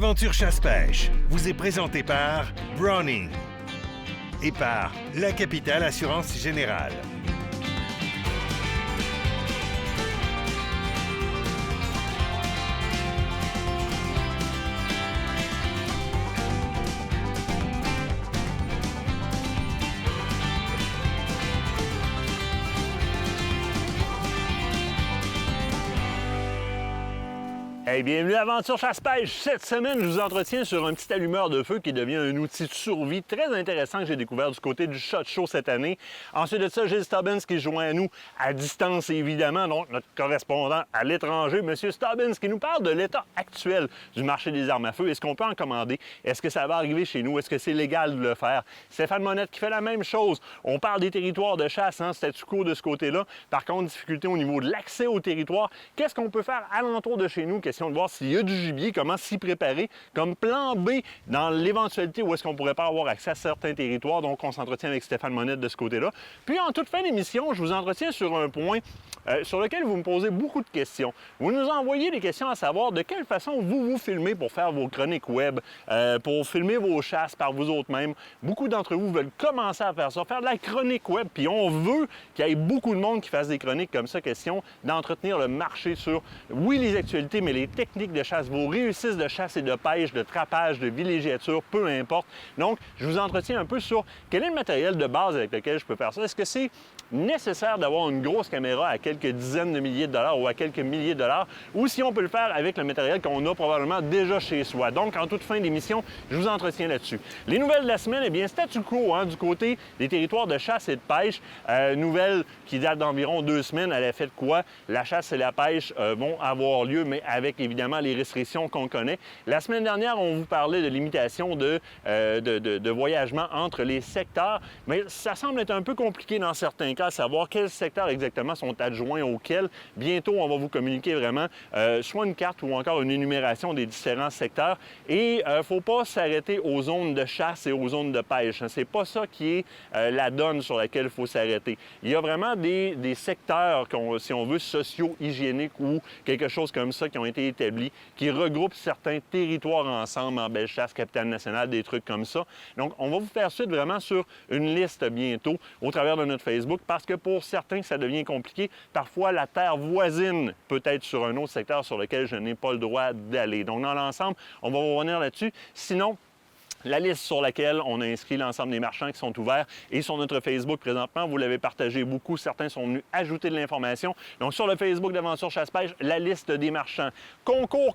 Aventure chasse-pêche vous est présenté par Browning et par La Capitale Assurance Générale. Hey, bienvenue à Aventure Chasse-Pêche. Cette semaine, je vous entretiens sur un petit allumeur de feu qui devient un outil de survie très intéressant que j'ai découvert du côté du SHOT Show cette année. Ensuite de ça, Gilles Stubbins qui se joint à nous à distance évidemment, donc notre correspondant à l'étranger, M. Stubbins, qui nous parle de l'état actuel du marché des armes à feu. Est-ce qu'on peut en commander? Est-ce que ça va arriver chez nous? Est-ce que c'est légal de le faire? Stéphane Monette qui fait la même chose. On parle des territoires de chasse, statu quo de ce côté-là. Par contre, difficulté au niveau de l'accès au territoire. Qu'est-ce qu'on peut faire alentour de chez nous? De voir s'il y a du gibier, comment s'y préparer, comme plan B dans l'éventualité où est-ce qu'on pourrait pas avoir accès à certains territoires. Donc, on s'entretient avec Stéphane Monette de ce côté-là. Puis, en toute fin d'émission, je vous entretiens sur un point sur lequel vous me posez beaucoup de questions. Vous nous envoyez des questions à savoir de quelle façon vous filmez pour faire vos chroniques web, pour filmer vos chasses par vous autres mêmes. Beaucoup d'entre vous veulent commencer à faire ça, faire de la chronique web, puis on veut qu'il y ait beaucoup de monde qui fasse des chroniques comme ça, question d'entretenir le marché sur, oui, les actualités, mais les techniques de chasse, vos réussites de chasse et de pêche, de trapage, de villégiature, peu importe. Donc, je vous entretiens un peu sur quel est le matériel de base avec lequel je peux faire ça. Est-ce que c'est nécessaire d'avoir une grosse caméra à quelques dizaines de milliers de dollars ou à quelques milliers de dollars, ou si on peut le faire avec le matériel qu'on a probablement déjà chez soi. Donc, en toute fin d'émission, je vous entretiens là-dessus. Les nouvelles de la semaine, eh bien, statu quo, du côté des territoires de chasse et de pêche. Nouvelle qui date d'environ 2 semaines, elle a fait de quoi? La chasse et la pêche vont avoir lieu, mais avec évidemment les restrictions qu'on connaît. La semaine dernière, on vous parlait de limitation de voyagement entre les secteurs, mais ça semble être un peu compliqué dans certains cas, à savoir quels secteurs exactement sont adjoints auxquels. Bientôt, on va vous communiquer vraiment soit une carte ou encore une énumération des différents secteurs. Et il ne faut pas s'arrêter aux zones de chasse et aux zones de pêche. C'est pas ça qui est la donne sur laquelle il faut s'arrêter. Il y a vraiment des secteurs, si on veut, socio-hygiéniques ou quelque chose comme ça qui ont été établis, qui regroupent certains territoires ensemble en Bellechasse, Capitale-Nationale, des trucs comme ça. Donc, on va vous faire suite vraiment sur une liste bientôt au travers de notre Facebook parce que pour certains, ça devient compliqué. Parfois, la terre voisine peut être sur un autre secteur sur lequel je n'ai pas le droit d'aller. Donc, dans l'ensemble, on va revenir là-dessus. Sinon, la liste sur laquelle on a inscrit l'ensemble des marchands qui sont ouverts et sur notre Facebook présentement, vous l'avez partagé beaucoup. Certains sont venus ajouter de l'information. Donc, sur le Facebook d'Aventure Chasse-Pêche, la liste des marchands. Concours,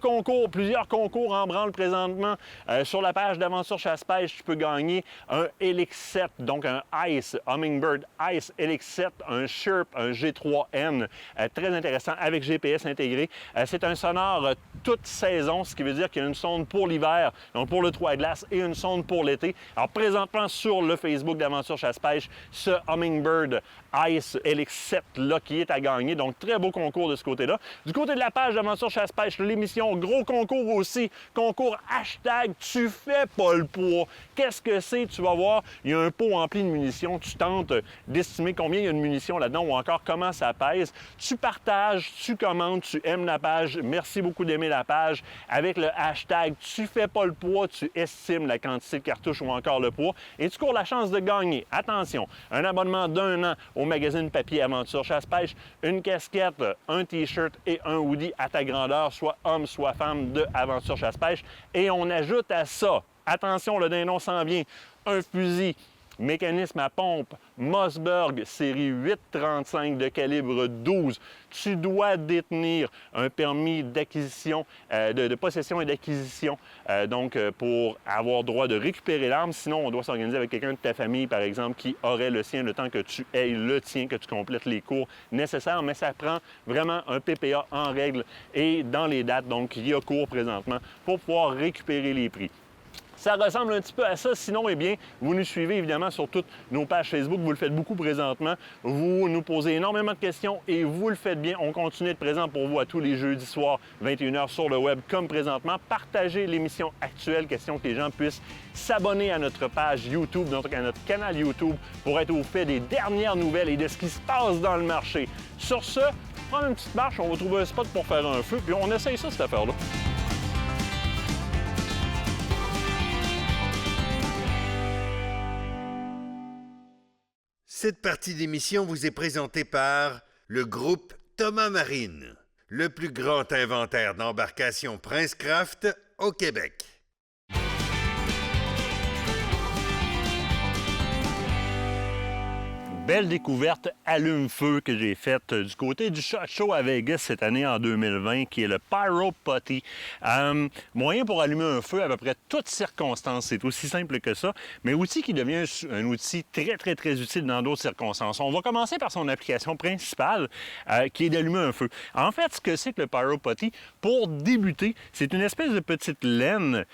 plusieurs concours en branle présentement. Sur la page d'Aventure Chasse-Pêche, tu peux gagner un LX7, donc un Ice, Hummingbird Ice LX7, un Sherp, un G3N, très intéressant avec GPS intégré. C'est un sonore toute saison, ce qui veut dire qu'il y a une sonde pour l'hiver, donc pour le trou à glace et une sonde pour l'été. Alors, présentement, sur le Facebook d'Aventure Chasse-Pêche, ce Hummingbird Ice LX7-là qui est à gagner. Donc, très beau concours de ce côté-là. Du côté de la page d'Aventure Chasse-Pêche, l'émission, gros concours aussi. Concours hashtag tu fais pas le poids. Qu'est-ce que c'est? Tu vas voir, il y a un pot rempli de munitions. Tu tentes d'estimer combien il y a de munitions là-dedans ou encore comment ça pèse. Tu partages, tu commentes, tu aimes la page. Merci beaucoup d'aimer la page. Avec le hashtag tu fais pas le poids, tu estimes la quantité de cartouches ou encore le poids et tu cours la chance de gagner. Attention, un abonnement d'1 an au magazine papier Aventure Chasse-Pêche, une casquette, un T-shirt et un hoodie à ta grandeur, soit homme, soit femme de Aventure Chasse-Pêche. Et on ajoute à ça, attention, le dindon s'en vient, un fusil mécanisme à pompe Mossberg série 835 de calibre 12. Tu dois détenir un permis d'acquisition, de possession et d'acquisition, pour avoir droit de récupérer l'arme. Sinon, on doit s'organiser avec quelqu'un de ta famille, par exemple, qui aurait le sien le temps que tu aies le tien, que tu complètes les cours nécessaires. Mais ça prend vraiment un PPA en règle et dans les dates, donc il y a cours présentement, pour pouvoir récupérer les prix. Ça ressemble un petit peu à ça. Sinon, eh bien, vous nous suivez évidemment sur toutes nos pages Facebook. Vous le faites beaucoup présentement. Vous nous posez énormément de questions et vous le faites bien. On continue d'être présent pour vous à tous les jeudis soirs, 21h sur le web comme présentement. Partagez l'émission actuelle, question que les gens puissent s'abonner à notre page YouTube, à notre canal YouTube pour être au fait des dernières nouvelles et de ce qui se passe dans le marché. Sur ce, prendre une petite marche, on va trouver un spot pour faire un feu, puis on essaye ça, cette affaire-là. Cette partie d'émission vous est présentée par le groupe Thomas Marine, le plus grand inventaire d'embarcations Princecraft au Québec. Belle découverte allume-feu que j'ai faite du côté du SHOT Show à Vegas cette année en 2020, qui est le Pyro Putty. Moyen pour allumer un feu à peu près toutes circonstances. C'est aussi simple que ça, mais outil qui devient un outil très utile dans d'autres circonstances. On va commencer par son application principale, qui est d'allumer un feu. En fait, ce que c'est que le Pyro Putty, pour débuter, c'est une espèce de petite laine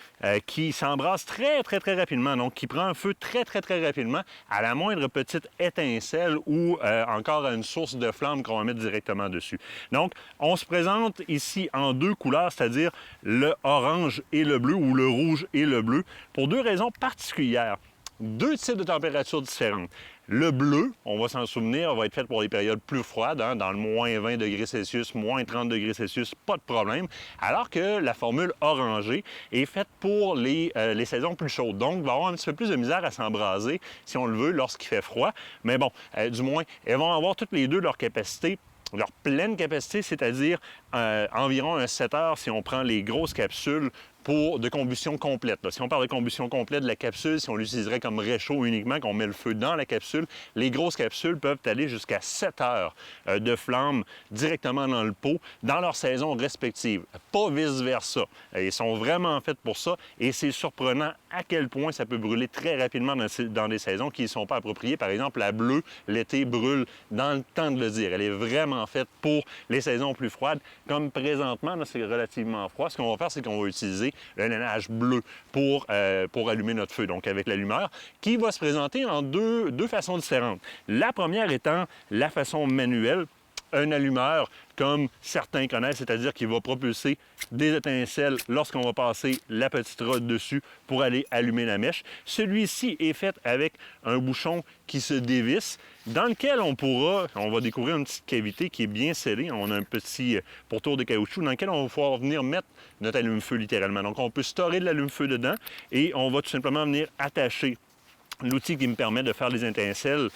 qui s'embrase très rapidement, donc qui prend un feu très rapidement à la moindre petite étincelle ou encore à une source de flamme qu'on va mettre directement dessus. Donc, on se présente ici en deux couleurs, c'est-à-dire le orange et le bleu ou le rouge et le bleu, pour deux raisons particulières. Deux types de températures différentes. Le bleu, on va s'en souvenir, va être fait pour les périodes plus froides, hein, dans le moins 20 degrés Celsius, moins 30 degrés Celsius, pas de problème. Alors que la formule orangée est faite pour les saisons plus chaudes. Donc, va avoir un petit peu plus de misère à s'embraser, si on le veut, lorsqu'il fait froid. Mais bon, du moins, elles vont avoir toutes les deux leur capacité. Leur pleine capacité, c'est-à-dire environ un 7 heures si on prend les grosses capsules de combustion complète. Là. Si on parle de combustion complète de la capsule, si on l'utiliserait comme réchaud uniquement, qu'on met le feu dans la capsule, les grosses capsules peuvent aller jusqu'à 7 heures de flamme directement dans le pot, dans leur saison respective. Pas vice-versa. Ils sont vraiment faits pour ça et c'est surprenant à quel point ça peut brûler très rapidement dans des saisons qui ne sont pas appropriées. Par exemple, la bleue, l'été, brûle dans le temps de le dire. Elle est vraiment faite pour les saisons plus froides. Comme présentement, là, c'est relativement froid. Ce qu'on va faire, c'est qu'on va utiliser le lainage bleu pour allumer notre feu, donc avec l'allumeur, qui va se présenter en deux façons différentes. La première étant la façon manuelle, un allumeur comme certains connaissent, c'est-à-dire qu'il va propulser des étincelles lorsqu'on va passer la petite rod dessus pour aller allumer la mèche. Celui-ci est fait avec un bouchon qui se dévisse, dans lequel on va découvrir une petite cavité qui est bien scellée. On a un petit pourtour de caoutchouc dans lequel on va pouvoir venir mettre notre allume-feu littéralement. Donc on peut storer de l'allume-feu dedans et on va tout simplement venir attacher l'outil qui me permet de faire les étincelles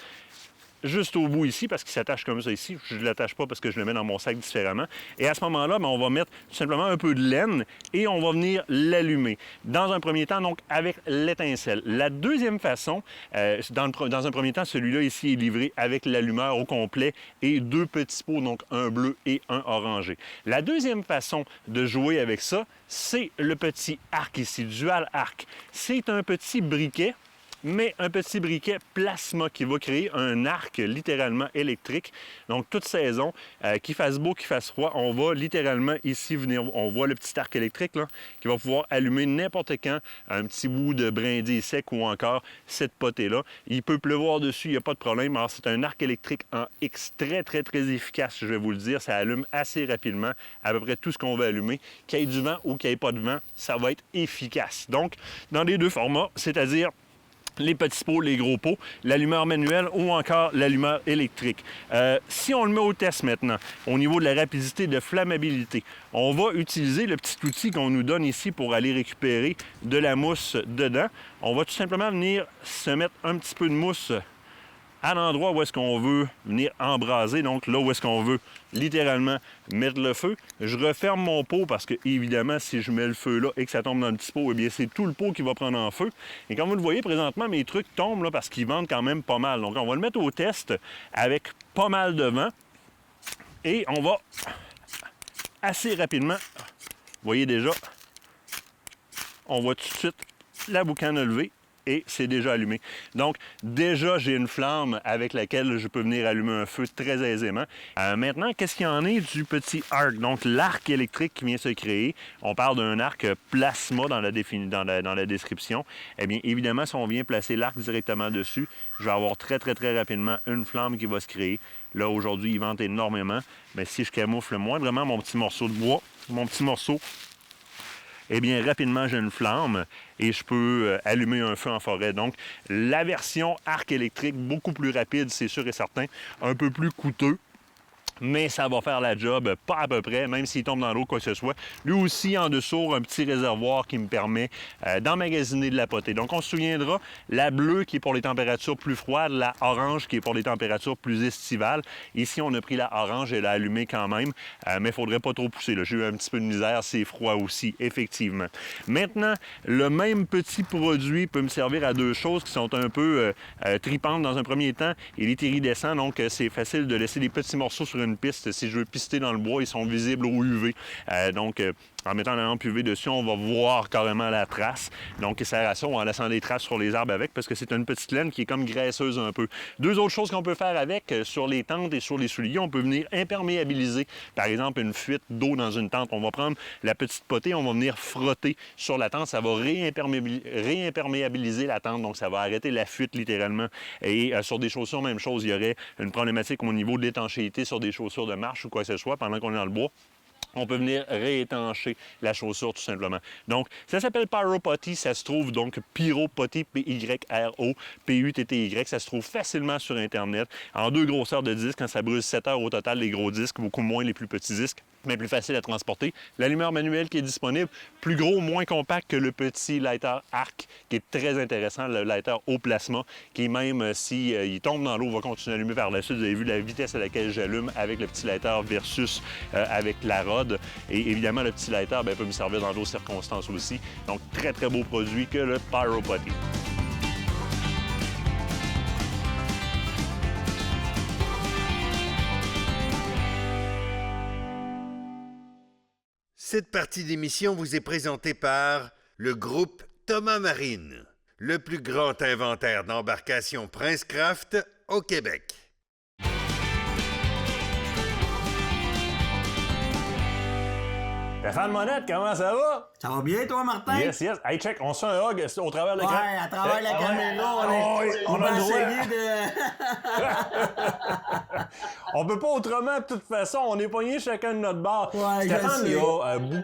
juste au bout ici, parce qu'il s'attache comme ça ici. Je ne l'attache pas parce que je le mets dans mon sac différemment. Et à ce moment-là, on va mettre tout simplement un peu de laine et on va venir l'allumer. Dans un premier temps, donc, avec l'étincelle. La deuxième façon, dans un premier temps, celui-là ici est livré avec l'allumeur au complet et deux petits pots, donc un bleu et un orangé. La deuxième façon de jouer avec ça, c'est le petit arc ici, dual arc. C'est un petit briquet, mais un petit briquet plasma qui va créer un arc littéralement électrique. Donc, toute saison, qu'il fasse beau, qu'il fasse froid, on va littéralement ici venir, on voit le petit arc électrique là, qui va pouvoir allumer n'importe quand un petit bout de brindille sec ou encore cette potée-là. Il peut pleuvoir dessus, il n'y a pas de problème. Alors, c'est un arc électrique en X très efficace, je vais vous le dire. Ça allume assez rapidement à peu près tout ce qu'on veut allumer. Qu'il y ait du vent ou qu'il n'y ait pas de vent, ça va être efficace. Donc, dans les deux formats, c'est-à-dire les petits pots, les gros pots, l'allumeur manuel ou encore l'allumeur électrique. Si on le met au test maintenant, au niveau de la rapidité de flammabilité, on va utiliser le petit outil qu'on nous donne ici pour aller récupérer de la mousse dedans. On va tout simplement venir se mettre un petit peu de mousse à l'endroit où est-ce qu'on veut venir embraser, donc là où est-ce qu'on veut littéralement mettre le feu. Je referme mon pot parce que, évidemment, si je mets le feu là et que ça tombe dans le petit pot, eh bien, c'est tout le pot qui va prendre en feu. Et comme vous le voyez, présentement, mes trucs tombent là parce qu'ils vendent quand même pas mal. Donc, on va le mettre au test avec pas mal de vent et on va assez rapidement, vous voyez déjà, on voit tout de suite la boucane lever. Et c'est déjà allumé. Donc, déjà, j'ai une flamme avec laquelle je peux venir allumer un feu très aisément. Maintenant, qu'est-ce qu'il y en est du petit arc? Donc, l'arc électrique qui vient se créer. On parle d'un arc plasma dans la description. Eh bien, évidemment, si on vient placer l'arc directement dessus, je vais avoir très rapidement une flamme qui va se créer. Là, aujourd'hui, il vente énormément. Mais si je camoufle moindrement mon petit morceau de bois, mon petit morceau, eh bien, rapidement, j'ai une flamme et je peux allumer un feu en forêt. Donc, la version arc électrique, beaucoup plus rapide, c'est sûr et certain, un peu plus coûteux. mais ça va faire la job, pas à peu près, même s'il tombe dans l'eau, quoi que ce soit. Lui aussi, en dessous, un petit réservoir qui me permet d'emmagasiner de la potée. Donc, on se souviendra, la bleue qui est pour les températures plus froides, la orange qui est pour les températures plus estivales. Ici, on a pris la orange et l'a allumée quand même, mais il ne faudrait pas trop pousser. J'ai eu un petit peu de misère, c'est froid aussi, effectivement. Maintenant, le même petit produit peut me servir à deux choses qui sont un peu tripantes dans un premier temps. Il est iridescent, donc c'est facile de laisser des petits morceaux sur une piste. Si je veux pister dans le bois, ils sont visibles au UV. En mettant la lampe UV dessus, on va voir carrément la trace. Donc, ça sert à ça, en laissant des traces sur les arbres avec, parce que c'est une petite laine qui est comme graisseuse un peu. Deux autres choses qu'on peut faire avec, sur les tentes et sur les souliers, on peut venir imperméabiliser, par exemple, une fuite d'eau dans une tente. On va prendre la petite potée, on va venir frotter sur la tente. Ça va réimperméabiliser la tente, donc ça va arrêter la fuite littéralement. Et sur des chaussures, même chose, il y aurait une problématique au niveau de l'étanchéité sur des chaussures de marche ou quoi que ce soit pendant qu'on est dans le bois. On peut venir réétancher la chaussure tout simplement. Donc, ça s'appelle Pyro Putty. Ça se trouve donc Pyro Putty, P-Y-R-O-P-U-T-T-Y. Ça se trouve facilement sur Internet. En 2 grosseurs de disques, quand ça brûle 7 heures au total, les gros disques, beaucoup moins les plus petits disques, mais plus facile à transporter. L'allumeur manuel qui est disponible, plus gros, moins compact que le petit lighter arc, qui est très intéressant, le lighter au plasma, qui même s'il tombe dans l'eau, va continuer à allumer par la suite. Vous avez vu la vitesse à laquelle j'allume avec le petit lighter versus avec la rod. Et évidemment, le petit lighter peut me servir dans d'autres circonstances aussi. Donc, très, très beau produit que le Pyro Putty. Cette partie d'émission vous est présentée par le groupe Thomas Marine, le plus grand inventaire d'embarcations Princecraft au Québec. Stéphane Monette, comment ça va? Ça va bien, toi, Martin? Yes, yes. Hey, check, on se fait un hug au travers de l'écran. Ouais, à travers la caméra, on a va le droit. essayer de... On peut pas autrement, de toute façon. On est pognés chacun de notre bar. Ouais, Stéphane, je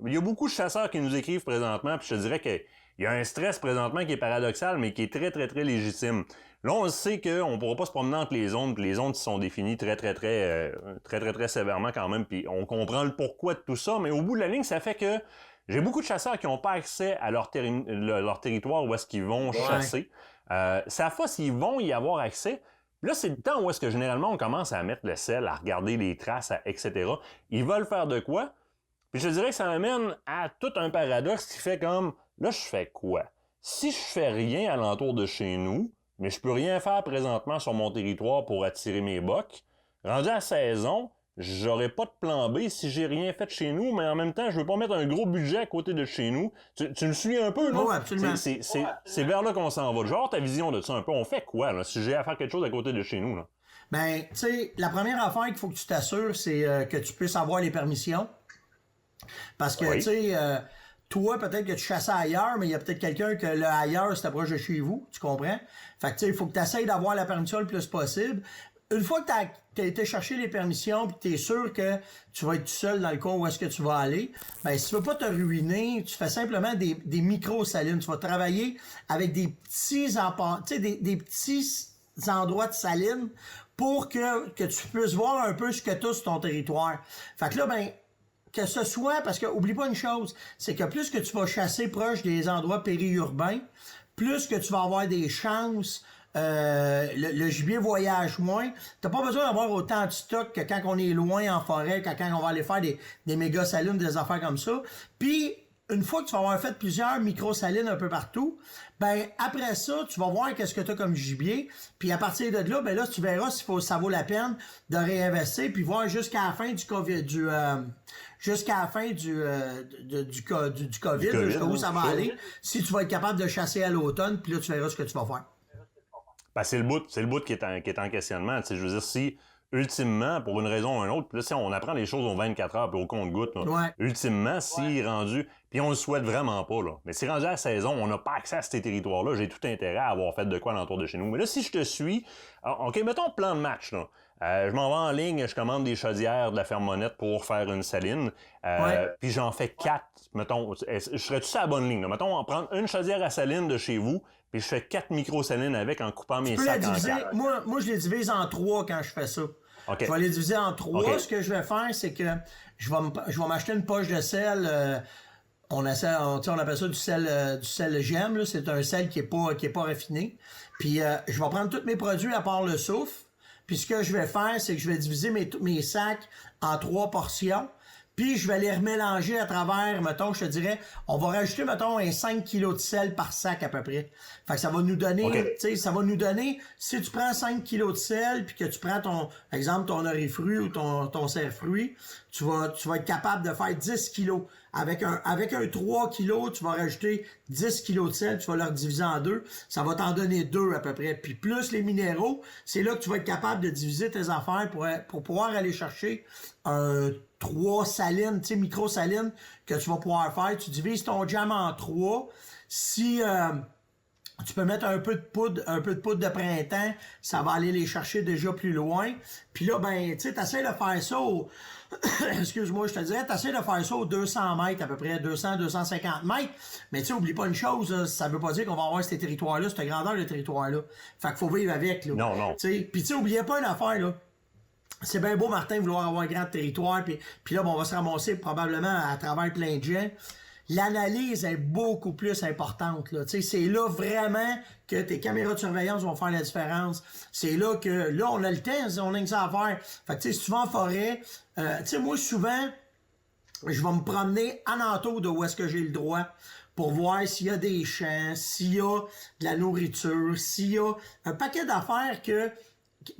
il y a beaucoup de chasseurs qui nous écrivent présentement, puis je te dirais qu'il y a un stress présentement qui est paradoxal, mais qui est très, très, très légitime. Là, on sait qu'on ne pourra pas se promener entre les zones, puis les zones sont définies très sévèrement quand même, puis on comprend le pourquoi de tout ça, mais au bout de la ligne, ça fait que j'ai beaucoup de chasseurs qui n'ont pas accès à leur territoire où est-ce qu'ils vont chasser. Ça fait s'ils vont y avoir accès. Là, c'est le temps où est-ce que généralement on commence à mettre le sel, à regarder les traces, etc. Ils veulent faire de quoi? Puis je dirais que ça amène à tout un paradoxe qui fait comme, là, je fais quoi? Si je fais rien alentour de chez nous, mais je peux rien faire présentement sur mon territoire pour attirer mes bocs, rendu à saison, j'aurai pas de plan B si j'ai rien fait chez nous, mais en même temps, je veux pas mettre un gros budget à côté de chez nous. Tu me suis un peu, non? Oui, absolument. C'est vers là qu'on s'en va. Genre ta vision de ça un peu. On fait quoi, là, si j'ai à faire quelque chose à côté de chez nous, là? Ben, tu sais, la première affaire qu'il faut que tu t'assures, c'est que tu puisses avoir les permissions. Parce que, tu sais, toi, peut-être que tu chassais ailleurs, mais il y a peut-être quelqu'un que le ailleurs, c'était proche de chez vous, tu comprends? Fait que, tu sais, il faut que tu essayes d'avoir la permission le plus possible. Une fois que tu as été chercher les permissions, puis tu es sûr que tu vas être tout seul dans le coin où est-ce que tu vas aller, ben si tu veux pas te ruiner, tu fais simplement des micro-salines. Tu vas travailler avec des petits des petits endroits de salines pour que tu puisses voir un peu ce que tu as sur ton territoire. Fait que là, ben, que ce soit, parce que oublie pas une chose, c'est que plus que tu vas chasser proche des endroits périurbains, plus que tu vas avoir des chances, le gibier voyage moins. T'as pas besoin d'avoir autant de stock que quand on est loin en forêt, quand on va aller faire des méga salines, des affaires comme ça. Puis, une fois que tu vas avoir fait plusieurs micro-salines un peu partout, ben après ça, tu vas voir qu'est-ce que tu as comme gibier. Puis à partir de là, ben là, tu verras si ça vaut la peine de réinvestir, puis voir jusqu'à la fin du COVID, jusqu'à la fin du COVID, jusqu'où ça va aller, si tu vas être capable de chasser à l'automne, puis là, tu verras ce que tu vas faire. Ben, c'est le bout qui est en questionnement. Je veux dire, si ultimement, pour une raison ou une autre, puis là, si on apprend les choses aux 24 heures puis au compte-gouttes, ultimement, si rendu, puis on le souhaite vraiment pas, là, mais si rendu à la saison, on n'a pas accès à ces territoires-là, j'ai tout intérêt à avoir fait de quoi alentour de chez nous. Mais là, si je te suis, OK, mettons plan de match, là. Je m'en vais en ligne, je commande des chaudières de la ferme Monette pour faire une saline, puis j'en fais 4, mettons, je serais-tu sur la bonne ligne, là? Mettons, on prend une chaudière à saline de chez vous, puis je fais 4 micro-salines avec en coupant mes sacs en 4. Moi, je les divise en 3 quand je fais ça. Okay. Je vais les diviser en 3. Okay. Ce que je vais faire, c'est que je vais m'acheter une poche de sel. On appelle ça du sel gemme. C'est un sel qui est pas raffiné. Puis je vais prendre tous mes produits à part le soufre. Puis ce que je vais faire, c'est que je vais diviser mes sacs en 3 portions. Puis je vais les remélanger à travers, mettons, je te dirais, on va rajouter, mettons, un 5 kg de sel par sac à peu près. Fait que ça va nous donner, tu sais, si tu prends 5 kg de sel, puis que tu prends ton, exemple, ton orifruit ou ton cerf-fruit, tu vas être capable de faire 10 kg. Avec un 3 kg, tu vas rajouter 10 kg de sel, tu vas le diviser en 2. Ça va t'en donner 2 à peu près. Puis plus les minéraux, c'est là que tu vas être capable de diviser tes affaires pour pouvoir aller chercher un 3 salines, tu sais, micro-salines que tu vas pouvoir faire. Tu divises ton jam en 3. Si tu peux mettre un peu de poudre de printemps, ça va aller les chercher déjà plus loin. Puis là, ben, tu sais, t'essaies de faire ça au... Excuse-moi, je te dirais, t'essaies de faire ça aux 200 mètres à peu près, 200-250 mètres. Mais tu sais, oublie pas une chose, ça veut pas dire qu'on va avoir ces territoires-là, cette grandeur de territoire-là. Fait qu'il faut vivre avec, là. Non. Puis tu sais, oubliez pas une affaire, là. C'est bien beau, Martin, vouloir avoir un grand territoire, puis là, bon, on va se ramasser probablement à travers plein de gens. L'analyse est beaucoup plus importante, là. Tu sais, c'est là vraiment que tes caméras de surveillance vont faire la différence. C'est là que, là, on a le temps, on a que ça à faire. Fait que, tu sais, si tu vas en forêt, tu sais, moi, souvent, je vais me promener alentour de où est-ce que j'ai le droit pour voir s'il y a des champs, s'il y a de la nourriture, s'il y a un paquet d'affaires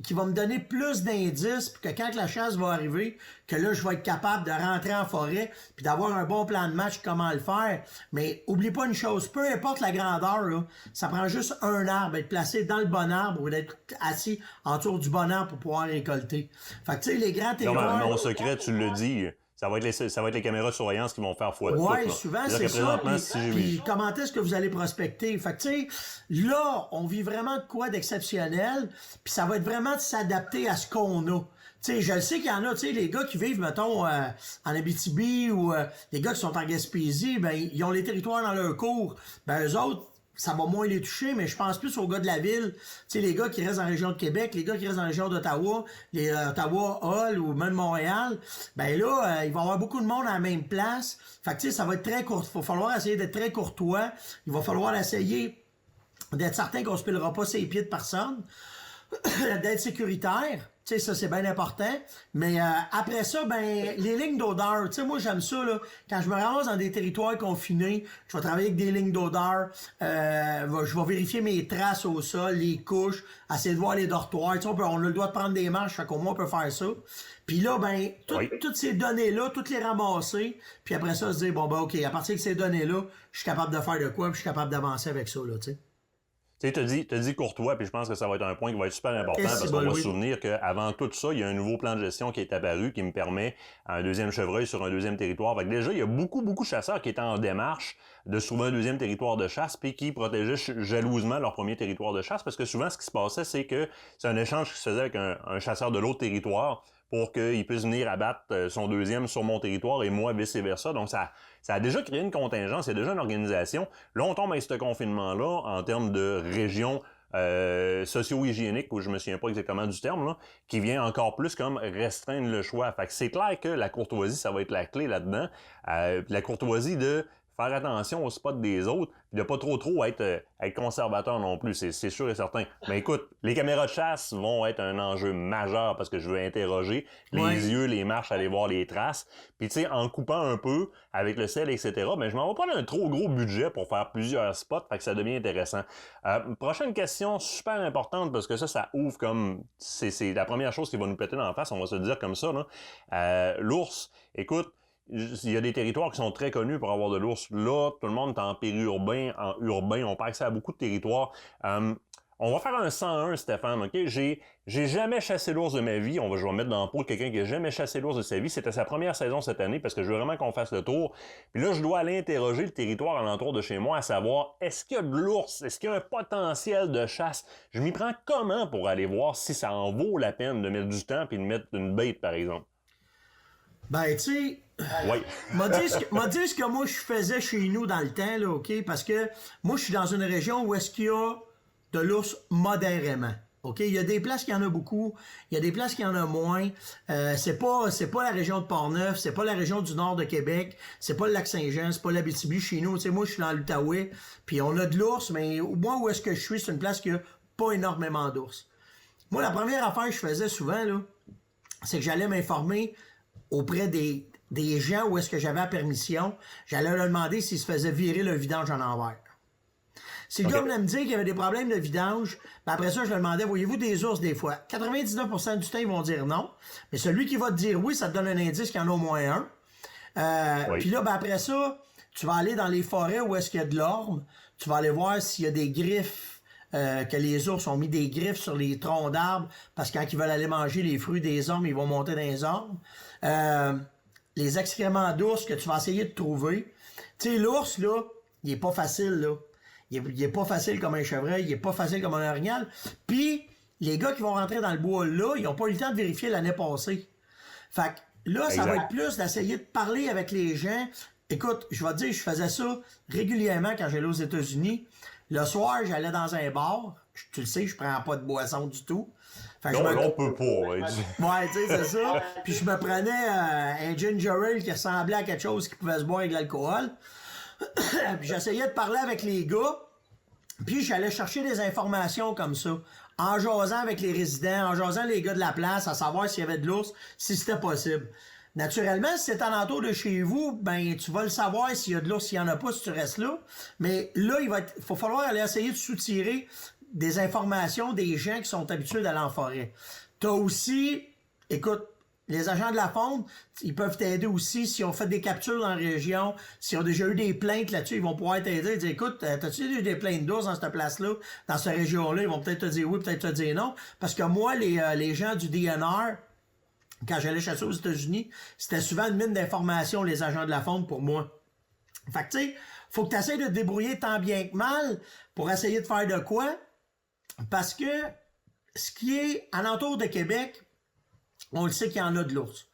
qui va me donner plus d'indices, puis que quand la chasse va arriver, que là, je vais être capable de rentrer en forêt, puis d'avoir un bon plan de match, comment le faire. Mais oublie pas une chose, peu importe la grandeur, là, ça prend juste un arbre, être placé dans le bon arbre ou d'être assis autour du bon arbre pour pouvoir récolter. Fait que tu sais, les grands territoires... Non, mon secret, tu le dis... Ça va être les caméras de surveillance qui vont faire foi de tout. Oui, souvent, c'est ça. Puis comment est-ce que vous allez prospecter? Fait que, tu sais, là, on vit vraiment de quoi d'exceptionnel, puis ça va être vraiment de s'adapter à ce qu'on a. Tu sais, je le sais qu'il y en a, tu sais, les gars qui vivent, mettons, en Abitibi ou les gars qui sont en Gaspésie, ben, ils ont les territoires dans leur cours. Ben, eux autres, ça va moins les toucher, mais je pense plus aux gars de la ville. Tu sais, les gars qui restent en région de Québec, les gars qui restent dans la région d'Ottawa, les Ottawa, Hull ou même Montréal, ben là, il va y avoir beaucoup de monde à la même place. Fait que tu sais, ça va être très court. Il va falloir essayer d'être très courtois. Il va falloir essayer d'être certain qu'on se pilera pas ses pieds de personne. D'être sécuritaire. Tu sais, ça, c'est bien important. Mais après ça, ben les lignes d'odeur. Tu sais, moi, j'aime ça, là. Quand je me ramasse dans des territoires confinés, je vais travailler avec des lignes d'odeur. Je vais vérifier mes traces au sol, les couches, essayer de voir les dortoirs. Tu sais, on a le droit de prendre des marches, fait qu'au moins, on peut faire ça. Puis là, ben, toutes ces données-là, toutes les ramasser. Puis après ça, se dire, bon, ben, OK, à partir de ces données-là, je suis capable de faire de quoi, puis je suis capable d'avancer avec ça, là, tu sais. Tu sais, t'as dit courtois, puis je pense que ça va être un point qui va être super important parce qu'on va se souvenir qu'avant tout ça, il y a un nouveau plan de gestion qui est apparu qui me permet un deuxième chevreuil sur un deuxième territoire. Fait que déjà, il y a beaucoup de chasseurs qui étaient en démarche de trouver un deuxième territoire de chasse puis qui protégeaient jalousement leur premier territoire de chasse parce que souvent, ce qui se passait, c'est que c'est un échange qui se faisait avec un chasseur de l'autre territoire pour qu'il puisse venir abattre son deuxième sur mon territoire et moi vice-versa. Donc, ça a déjà créé une contingence, il y a déjà une organisation. Là, on tombe avec ce confinement-là en termes de région socio-hygiénique, où je me souviens pas exactement du terme, là, qui vient encore plus comme restreindre le choix. Fait que c'est clair que la courtoisie, ça va être la clé là-dedans. La courtoisie de faire attention aux spots des autres, puis de pas trop être conservateur non plus, c'est sûr et certain. Mais écoute, les caméras de chasse vont être un enjeu majeur parce que je veux interroger les yeux, les marches, aller voir les traces. Puis tu sais, en coupant un peu avec le sel, etc., mais je m'en vais pas d'un trop gros budget pour faire plusieurs spots, fait que ça devient intéressant. Prochaine question super importante parce que ça ouvre comme... C'est la première chose qui va nous péter dans la face, on va se dire comme ça, là. L'ours, écoute, il y a des territoires qui sont très connus pour avoir de l'ours. Là, tout le monde est en périurbain, en urbain. On peut accès à beaucoup de territoires. On va faire un 101, Stéphane, OK? J'ai jamais chassé l'ours de ma vie. Je vais mettre dans le pot quelqu'un qui a jamais chassé l'ours de sa vie. C'était sa première saison cette année parce que je veux vraiment qu'on fasse le tour. Puis là, je dois aller interroger le territoire alentour de chez moi à savoir, est-ce qu'il y a de l'ours? Est-ce qu'il y a un potentiel de chasse? Je m'y prends comment pour aller voir si ça en vaut la peine de mettre du temps puis de mettre une bête, par exemple? Ben, tu sais... Oui. m'a dit ce que moi je faisais chez nous dans le temps, là, OK? Parce que moi, je suis dans une région où est-ce qu'il y a de l'ours modérément. OK? Il y a des places qui en a beaucoup, il y a des places qui en a moins. C'est pas la région de Portneuf, c'est pas la région du nord de Québec, c'est pas le Lac-Saint-Jean, c'est pas l'Abitibi chez nous. Tu sais, moi, je suis dans l'Outaouais, puis on a de l'ours, mais moi, où est-ce que je suis, c'est une place qui a pas énormément d'ours. Moi, la première affaire que je faisais souvent, là, c'est que j'allais m'informer auprès des gens où est-ce que j'avais la permission. J'allais leur demander s'ils se faisaient virer le vidange en envers. Si le gars venait me dire qu'il y avait des problèmes de vidange, ben après ça, je leur demandais, voyez-vous des ours des fois? 99% du temps, ils vont dire non. Mais celui qui va te dire oui, ça te donne un indice qu'il y en a au moins un. Puis là, ben après ça, tu vas aller dans les forêts où est-ce qu'il y a de l'orme. Tu vas aller voir s'il y a des griffes, que les ours ont mis des griffes sur les troncs d'arbres, parce que quand ils veulent aller manger les fruits des ormes, ils vont monter dans les ormes. Les excréments d'ours que tu vas essayer de trouver. Tu sais, l'ours, là, il est pas facile, là. Il est pas facile comme un chevreuil, il est pas facile comme un orignal. Puis, les gars qui vont rentrer dans le bois là, ils ont pas eu le temps de vérifier l'année passée. Fait que là, ça va être plus d'essayer de parler avec les gens. Écoute, je vais te dire, je faisais ça régulièrement quand j'allais aux États-Unis. Le soir, j'allais dans un bar. Tu le sais, je prends pas de boisson du tout. Fait que on peut pas. Ouais, tu sais, c'est ça. Puis je me prenais un ginger ale qui ressemblait à quelque chose qui pouvait se boire avec de l'alcool. Puis j'essayais de parler avec les gars, puis j'allais chercher des informations comme ça, en jasant avec les résidents, en jasant les gars de la place, à savoir s'il y avait de l'ours, si c'était possible. Naturellement, si c'est alentour de chez vous, ben tu vas le savoir s'il y a de l'ours, s'il y en a pas, si tu restes là. Mais là, il va falloir aller essayer de soutirer des informations des gens qui sont habitués d'aller en forêt. T'as aussi, écoute, les agents de la faune, ils peuvent t'aider aussi. S'ils ont fait des captures dans la région, s'ils ont déjà eu des plaintes là-dessus, ils vont pouvoir t'aider. Ils disent, écoute, t'as-tu eu des plaintes d'ours dans cette place-là, dans cette région-là? Ils vont peut-être te dire oui, peut-être te dire non. Parce que moi, les gens du DNR, quand j'allais chasser aux États-Unis, c'était souvent une mine d'informations, les agents de la faune, pour moi. Fait que, tu sais, faut que tu essaies de te débrouiller tant bien que mal pour essayer de faire de quoi. Parce que ce qui est alentour de Québec, on le sait qu'il y en a de l'ours.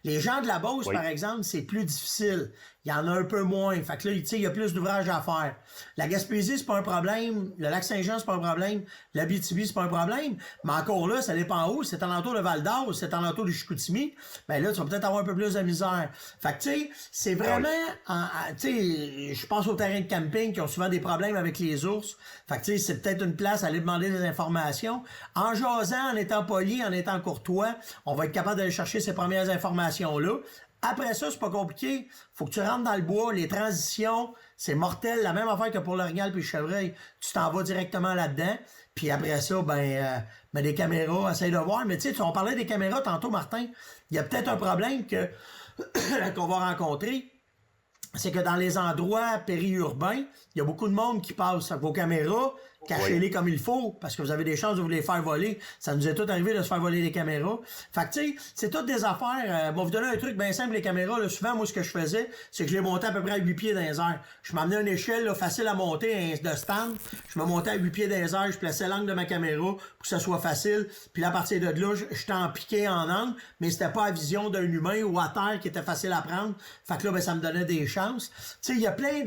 Les gens de la Beauce, par exemple, c'est plus difficile. Il y en a un peu moins. Fait que là, tu sais, il y a plus d'ouvrages à faire. La Gaspésie, c'est pas un problème. Le Lac-Saint-Jean, c'est pas un problème. L'Abitibi, c'est pas un problème. Mais encore là, ça dépend où. C'est alentour de Val-d'Or ou c'est alentour de Chicoutimi. Ben là, tu vas peut-être avoir un peu plus de misère. Fait que, tu sais, c'est vraiment... tu sais, je pense aux terrains de camping qui ont souvent des problèmes avec les ours. Fait que, tu sais, c'est peut-être une place à aller demander des informations. En jasant, en étant poli, en étant courtois, on va être capable d'aller chercher ces premières informations-là. Après ça, c'est pas compliqué. Faut que tu rentres dans le bois. Les transitions, c'est mortel. La même affaire que pour l'orignal puis le chevreuil. Tu t'en vas directement là-dedans. Puis après ça, des caméras, essaye de voir. Mais tu sais, on parlait des caméras tantôt, Martin. Il y a peut-être un problème qu'on va rencontrer. C'est que dans les endroits périurbains, il y a beaucoup de monde qui passe avec vos caméras. Cachez-les comme il faut, parce que vous avez des chances de vous les faire voler. Ça nous est tout arrivé de se faire voler les caméras. Fait que, tu sais, c'est toutes des affaires. Bon, vous donner un truc bien simple, les caméras, là, souvent, moi, ce que je faisais, c'est que je les montais à peu près à 8 pieds dans les airs. Je m'emmenais une échelle, là, facile à monter, de stand. Je me montais à 8 pieds dans les airs, je plaçais l'angle de ma caméra pour que ça soit facile. Puis là, à partir de là, j'étais en piqué en angle, mais c'était pas à vision d'un humain ou à terre qui était facile à prendre. Fait que là, ça me donnait des chances. Tu sais, il y a plein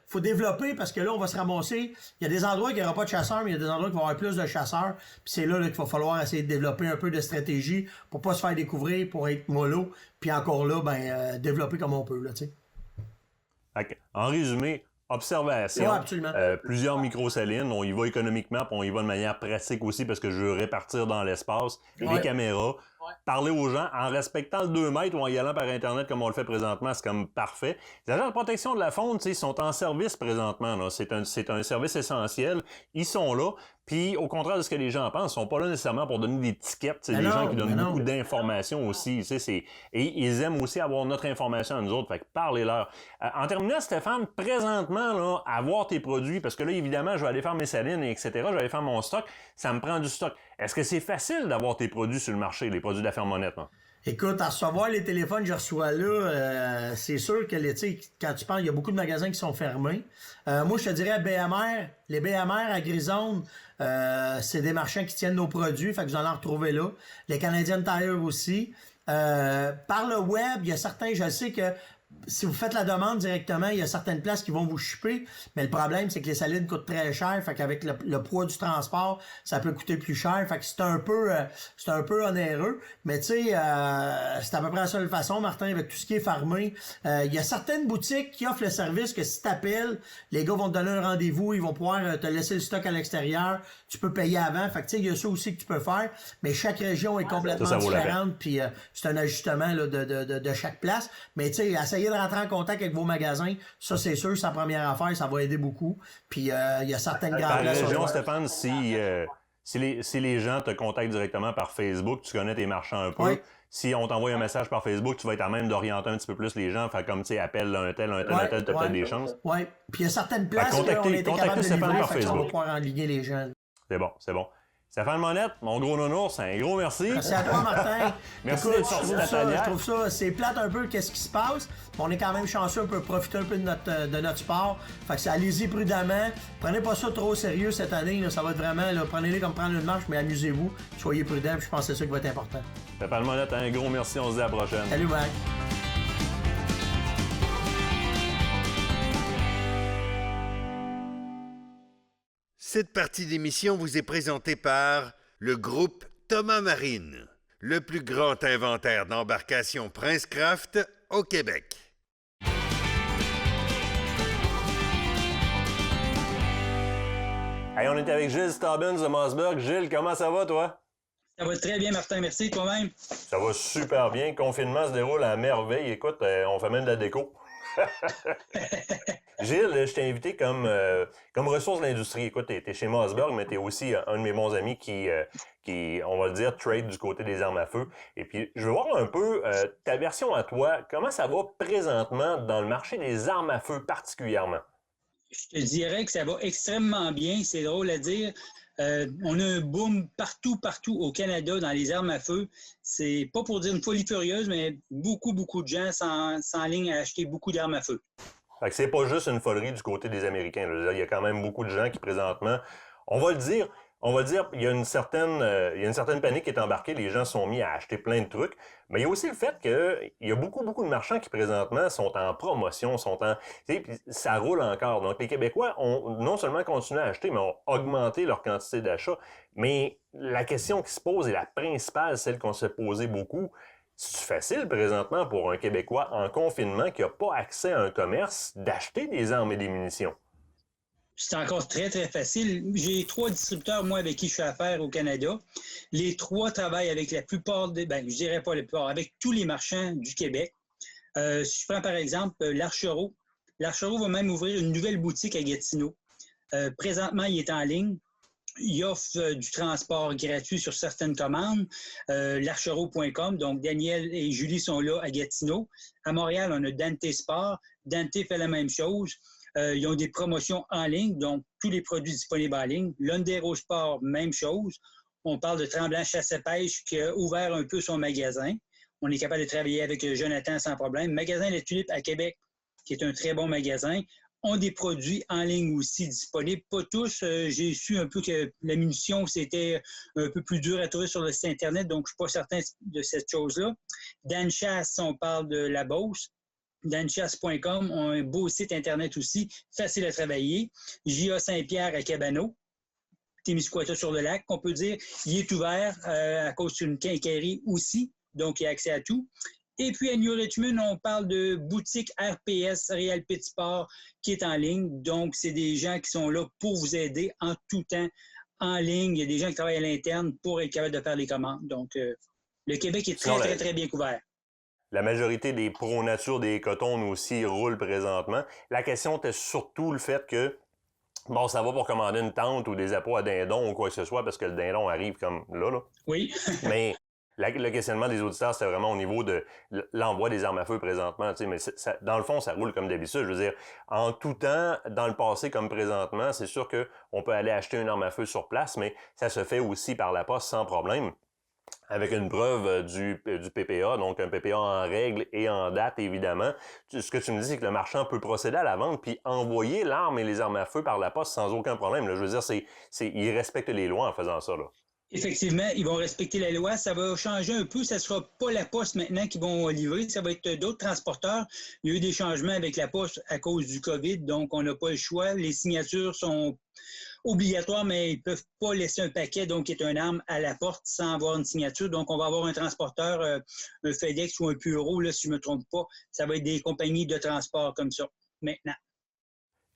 faut développer, parce que là, on va se ramasser. Il y a des endroits qui n'y aura pas de chasseurs, mais il y a des endroits qui vont avoir plus de chasseurs. Puis c'est là qu'il va falloir essayer de développer un peu de stratégie pour pas se faire découvrir, pour être mollo. Puis encore là, développer comme on peut, là, tu sais. Okay. En résumé, observation. Ouais, absolument. Plusieurs microsalines. On y va économiquement, puis on y va de manière pratique aussi, parce que je veux répartir dans l'espace. Les caméras. Parler aux gens en respectant le 2 mètres ou en y allant par Internet comme on le fait présentement, c'est comme parfait. Les agents de protection de la faune, ils sont en service présentement. Là. C'est un service essentiel. Ils sont là. Puis, au contraire de ce que les gens pensent, ils sont pas là nécessairement pour donner des tickets. C'est des gens qui donnent beaucoup d'informations aussi. Et ils aiment aussi avoir notre information à nous autres. Fait que parlez-leur. En terminant, Stéphane, présentement, là, avoir tes produits, parce que là, évidemment, je vais aller faire mes salines, etc. Je vais aller faire mon stock. Ça me prend du stock. Est-ce que c'est facile d'avoir tes produits sur le marché, les produits de la Fermonette? Hein? Écoute, à recevoir les téléphones que je reçois là, c'est sûr que quand tu parles, il y a beaucoup de magasins qui sont fermés. Moi, je te dirais BMR, les BMR à Grisonne, c'est des marchands qui tiennent nos produits, fait que vous allez en retrouver là. Les Canadian Tire aussi. Par le web, il y a certains, je sais que si vous faites la demande directement, il y a certaines places qui vont vous shipper, mais le problème, c'est que les salides coûtent très cher, fait qu'avec le poids du transport, ça peut coûter plus cher, fait que c'est un peu onéreux, mais tu sais, c'est à peu près la seule façon, Martin, avec tout ce qui est farmé. Il y a certaines boutiques qui offrent le service que si t'appelles, les gars vont te donner un rendez-vous, ils vont pouvoir te laisser le stock à l'extérieur, tu peux payer avant, fait que tu sais, il y a ça aussi que tu peux faire, mais chaque région est complètement différente, puis c'est un ajustement là, de chaque place, mais tu sais, essayez de rentrer en contact avec vos magasins, ça c'est sûr, c'est la première affaire, ça va aider beaucoup. Puis il y a certaines grandes places. Par région, Stéphane, si les gens te contactent directement par Facebook, tu connais tes marchands un peu. Oui. Si on t'envoie un message par Facebook, tu vas être à même d'orienter un petit peu plus les gens. Fait comme, tu sais, appelle un tel, t'as peut-être des chances. Oui. Puis il y a certaines places où on était capable de livrer, par Facebook. On va pouvoir enligner les gens. C'est bon, c'est bon. Stéphane Monette, mon gros nounours, un gros merci. Merci à toi, Martin. Merci d'être sorti de la tanière. Je trouve ça, c'est plate un peu qu'est-ce qui se passe. On est quand même chanceux, on peut profiter un peu de notre sport. Fait que allez-y prudemment. Prenez pas ça trop au sérieux cette année. Là, ça va être vraiment, là, prenez-les comme prendre une marche, mais amusez-vous. Soyez prudents, je pense que c'est ça qui va être important. Stéphane Monette, un gros merci. On se dit à la prochaine. Salut, Mike. Cette partie d'émission vous est présentée par le groupe Thomas Marine, le plus grand inventaire d'embarcations Princecraft au Québec. Hey, on est avec Gilles Stobbins de Mossberg. Gilles, comment ça va, toi? Ça va très bien, Martin. Merci, toi-même. Ça va super bien. Le confinement se déroule à merveille. Écoute, on fait même de la déco. Gilles, je t'ai invité comme ressource de l'industrie. Écoute, tu es chez Mossberg, mais tu es aussi un de mes bons amis qui, on va le dire, trade du côté des armes à feu. Et puis, je veux voir un peu ta version à toi. Comment ça va présentement dans le marché des armes à feu particulièrement? Je te dirais que ça va extrêmement bien. C'est drôle à dire. On a un boom partout au Canada dans les armes à feu. C'est pas pour dire une folie furieuse, mais beaucoup de gens s'enlignent à acheter beaucoup d'armes à feu. Fait que c'est pas juste une folerie du côté des Américains. Là. Il y a quand même beaucoup de gens qui présentement, on va le dire, il y a une certaine panique qui est embarquée. Les gens sont mis à acheter plein de trucs. Mais il y a aussi le fait qu'il y a beaucoup de marchands qui présentement sont en promotion, ça roule encore. Donc les Québécois ont non seulement continué à acheter, mais ont augmenté leur quantité d'achat. Mais la question qui se pose, et la principale, celle qu'on s'est posée beaucoup, c'est facile présentement pour un Québécois en confinement qui n'a pas accès à un commerce d'acheter des armes et des munitions? C'est encore très facile. J'ai 3 distributeurs, moi, avec qui je fais affaire au Canada. Les 3 travaillent avec la plupart je dirais pas la plupart, avec tous les marchands du Québec. Si je prends par exemple l'Archereau. L'Archereau va même ouvrir une nouvelle boutique à Gatineau. Présentement, il est en ligne. Il offre du transport gratuit sur certaines commandes. L'archereau.com, donc Daniel et Julie sont là à Gatineau. À Montréal, on a Dante Sport. Dante fait la même chose. Ils ont des promotions en ligne, donc tous les produits disponibles en ligne. Londero Sport, même chose. On parle de Tremblant Chasse à Pêche qui a ouvert un peu son magasin. On est capable de travailler avec Jonathan sans problème. Magasin La Tulipe à Québec, qui est un très bon magasin, ont des produits en ligne aussi disponibles. Pas tous. J'ai su un peu que la munition, c'était un peu plus dur à trouver sur le site Internet, donc je ne suis pas certain de cette chose-là. Dan Chasse, on parle de la Beauce. danchasse.com ont un beau site Internet aussi, facile à travailler. J.A. Saint-Pierre à Cabano, Témiscouata sur le lac, on peut dire. Il est ouvert à cause d'une quincaillerie aussi, donc il y a accès à tout. Et puis à New Richmond, on parle de boutique RPS, Real Pit Sport, qui est en ligne. Donc, c'est des gens qui sont là pour vous aider en tout temps, en ligne. Il y a des gens qui travaillent à l'interne pour être capable de faire les commandes. Donc, le Québec est très bien couvert. La majorité des pro-nature des cotons aussi roulent présentement. La question était surtout le fait que, bon, ça va pour commander une tente ou des appâts à dindon ou quoi que ce soit, parce que le dindon arrive comme là. Oui. Mais le questionnement des auditeurs, c'était vraiment au niveau de l'envoi des armes à feu présentement. Mais dans le fond, ça roule comme d'habitude. Je veux dire, en tout temps, dans le passé comme présentement, c'est sûr qu'on peut aller acheter une arme à feu sur place, mais ça se fait aussi par la poste sans problème. Avec une preuve du PPA, donc un PPA en règle et en date, évidemment. Ce que tu me dis, c'est que le marchand peut procéder à la vente puis envoyer l'arme et les armes à feu par la poste sans aucun problème. Là. Je veux dire, il respecte les lois en faisant ça. Là. Effectivement, ils vont respecter la loi. Ça va changer un peu. Ça ne sera pas la Poste maintenant qui vont livrer. Ça va être d'autres transporteurs. Il y a eu des changements avec la Poste à cause du COVID, donc on n'a pas le choix. Les signatures sont obligatoires, mais ils ne peuvent pas laisser un paquet, donc qui est une arme à la porte sans avoir une signature. Donc, on va avoir un transporteur, un FedEx ou un Puro, là, si je ne me trompe pas. Ça va être des compagnies de transport comme ça, maintenant.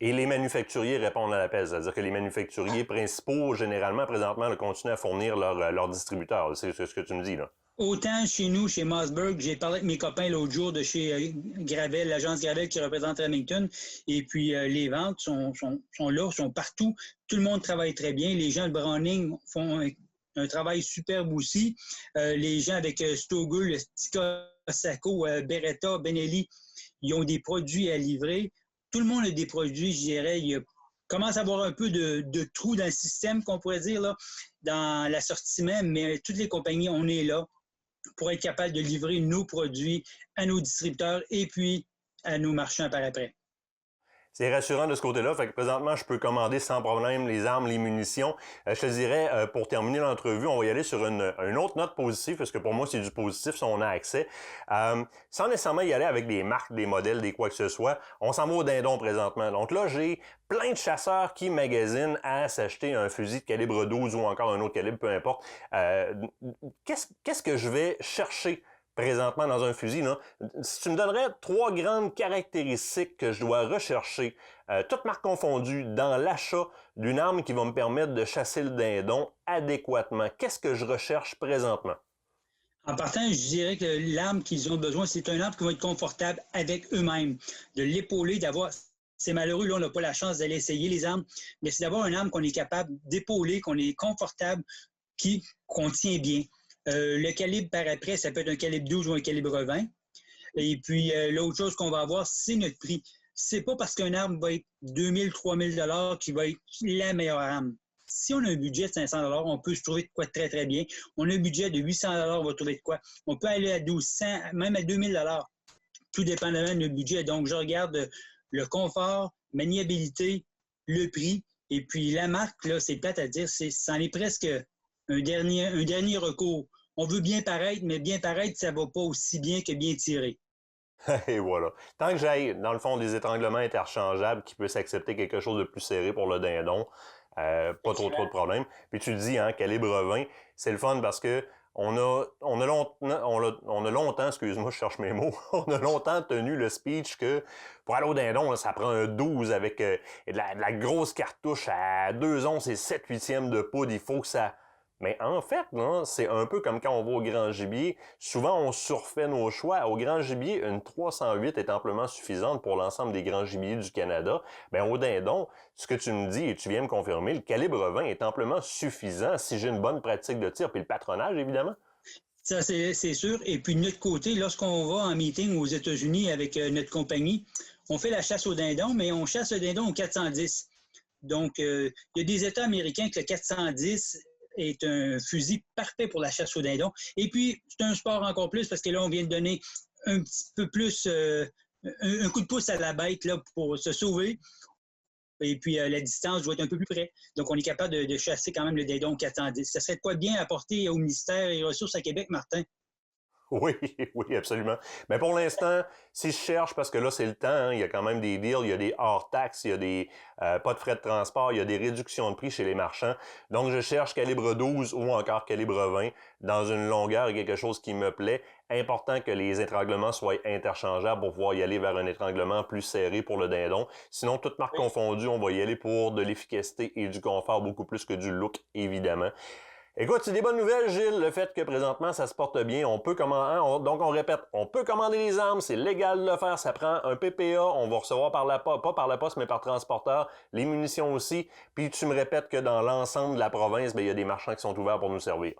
Et les manufacturiers répondent à l'appel, c'est-à-dire que les manufacturiers principaux, généralement, présentement, continuent à fournir leurs distributeurs. C'est ce que tu me dis, là. Autant chez nous, chez Mossberg, j'ai parlé avec mes copains l'autre jour de chez Gravel, l'agence Gravel qui représente Remington, et puis les ventes sont là, sont partout. Tout le monde travaille très bien. Les gens de Browning font un travail superbe aussi. Les gens avec Stogel, Stika, Sako, Beretta, Benelli, ils ont des produits à livrer. Tout le monde a des produits, je dirais. Il commence à avoir un peu de trous dans le système, qu'on pourrait dire, là, dans l'assortiment, mais toutes les compagnies, on est là pour être capable de livrer nos produits à nos distributeurs et puis à nos marchands par après. C'est rassurant de ce côté-là. Fait que présentement, je peux commander sans problème les armes, les munitions. Je te dirais, pour terminer l'entrevue, on va y aller sur une autre note positive, parce que pour moi, c'est du positif si on a accès. Sans nécessairement y aller avec des marques, des modèles, des quoi que ce soit, on s'en va au dindon présentement. Donc là, j'ai plein de chasseurs qui magasinent à s'acheter un fusil de calibre 12 ou encore un autre calibre, peu importe. Qu'est-ce que je vais chercher présentement dans un fusil, là? Si tu me donnerais 3 grandes caractéristiques que je dois rechercher, toutes marques confondues, dans l'achat d'une arme qui va me permettre de chasser le dindon adéquatement, qu'est-ce que je recherche présentement? En partant, je dirais que l'arme qu'ils ont besoin, c'est une arme qui va être confortable avec eux-mêmes, de l'épauler, d'avoir... C'est malheureux, là, on n'a pas la chance d'aller essayer les armes, mais c'est d'avoir une arme qu'on est capable d'épauler, qu'on est confortable, qu'on tient bien. Le calibre par après, ça peut être un calibre 12 ou un calibre 20. Et puis, l'autre chose qu'on va avoir, c'est notre prix. C'est pas parce qu'une arme va être 2000, 3000 $ qui va être la meilleure arme. Si on a un budget de 500 $, on peut se trouver de quoi très, très bien. On a un budget de 800 $, on va trouver de quoi. On peut aller à 1200, même à 2000 $, tout dépendamment de notre budget. Donc, je regarde le confort, maniabilité, le prix, et puis la marque, là, c'est plate à dire, c'en est presque un dernier recours. On veut bien paraître, mais bien paraître, ça ne va pas aussi bien que bien tirer. Et voilà. Tant que j'aille, dans le fond, des étranglements interchangeables qui puissent accepter quelque chose de plus serré pour le dindon, pas trop de problèmes. Puis tu dis, hein, calibre 20, c'est le fun parce que on a longtemps, excuse-moi, je cherche mes mots, on a longtemps tenu le speech que pour aller au dindon, là, ça prend un 12 avec de la grosse cartouche à 2 onces et 7/8 de poudre. Il faut que ça... Mais en fait, c'est un peu comme quand on va au grand gibier. Souvent, on surfait nos choix. Au grand gibier, une 308 est amplement suffisante pour l'ensemble des grands gibiers du Canada. Bien, au dindon, ce que tu me dis, et tu viens me confirmer, le calibre 20 est amplement suffisant si j'ai une bonne pratique de tir, puis le patronage, évidemment. Ça, c'est sûr. Et puis, de notre côté, lorsqu'on va en meeting aux États-Unis avec notre compagnie, on fait la chasse au dindon, mais on chasse le dindon au 410. Donc, il y a des États américains que le 410... est un fusil parfait pour la chasse au dindon. Et puis, c'est un sport encore plus parce que là, on vient de donner un petit peu plus, un coup de pouce à la bête là, pour se sauver. Et puis, la distance doit être un peu plus près. Donc, on est capable de chasser quand même le dindon au 410. Ça serait de quoi bien apporter au ministère des Ressources à Québec, Martin? Oui, oui, absolument. Mais pour l'instant, si je cherche, parce que là, c'est le temps, hein, il y a quand même des deals, il y a des hors-taxes, il y a des pas de frais de transport, il y a des réductions de prix chez les marchands. Donc, je cherche calibre 12 ou encore calibre 20 dans une longueur et quelque chose qui me plaît. Important que les étranglements soient interchangeables pour pouvoir y aller vers un étranglement plus serré pour le dindon. Sinon, toute marque confondue, on va y aller pour de l'efficacité et du confort beaucoup plus que du look, évidemment. Écoute, c'est des bonnes nouvelles, Gilles, le fait que présentement, ça se porte bien. On peut commander, donc on répète, on peut commander les armes, c'est légal de le faire, ça prend un PPA, on va recevoir par la poste, pas par la poste, mais par transporteur, les munitions aussi. Puis tu me répètes que dans l'ensemble de la province, bien, il y a des marchands qui sont ouverts pour nous servir.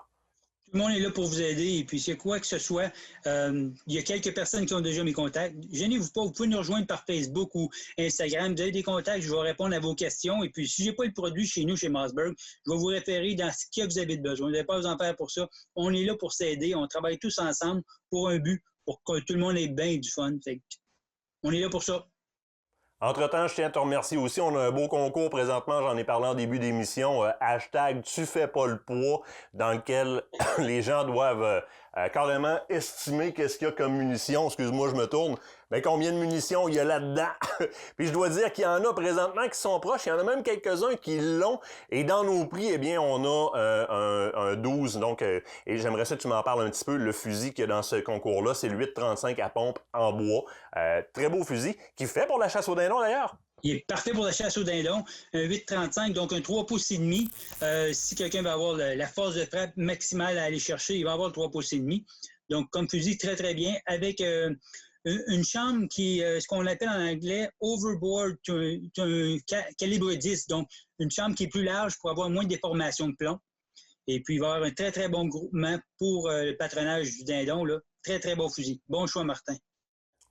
Tout le monde est là pour vous aider. Et puis, c'est quoi que ce soit, il y a quelques personnes qui ont déjà mes contacts. Gênez-vous pas, vous pouvez nous rejoindre par Facebook ou Instagram. Vous avez des contacts, je vais répondre à vos questions. Et puis, si je n'ai pas le produit chez nous, chez Mossberg, je vais vous référer dans ce que vous avez besoin. Vous n'avez pas à vous en faire pour ça. On est là pour s'aider. On travaille tous ensemble pour un but, pour que tout le monde ait bien du fun. On est là pour ça. Entre-temps, je tiens à te remercier aussi. On a un beau concours présentement, j'en ai parlé en début d'émission, hashtag Tu fais pas le poids, dans lequel les gens doivent carrément estimer qu'est-ce qu'il y a comme munitions. Excuse-moi, je me tourne. Mais combien de munitions il y a là-dedans? Puis je dois dire qu'il y en a présentement qui sont proches. Il y en a même quelques-uns qui l'ont. Et dans nos prix, eh bien, on a un 12. Donc, et j'aimerais ça que tu m'en parles un petit peu. Le fusil qu'il y a dans ce concours-là, c'est le 8,35 à pompe en bois. Très beau fusil qui fait pour la chasse au dindon d'ailleurs. Il est parfait pour la chasse au dindon. Un 8,35, donc un 3 pouces et demi. Si quelqu'un va avoir la force de frappe maximale à aller chercher, il va avoir le 3 pouces et demi. Donc, comme fusil, très, très bien. Avec une chambre qui est ce qu'on appelle en anglais overboard, un calibre 10. Donc, une chambre qui est plus large pour avoir moins de déformation de plomb. Et puis, il va y avoir un très, très bon groupement pour le patronage du dindon. Là. Très, très bon fusil. Bon choix, Martin.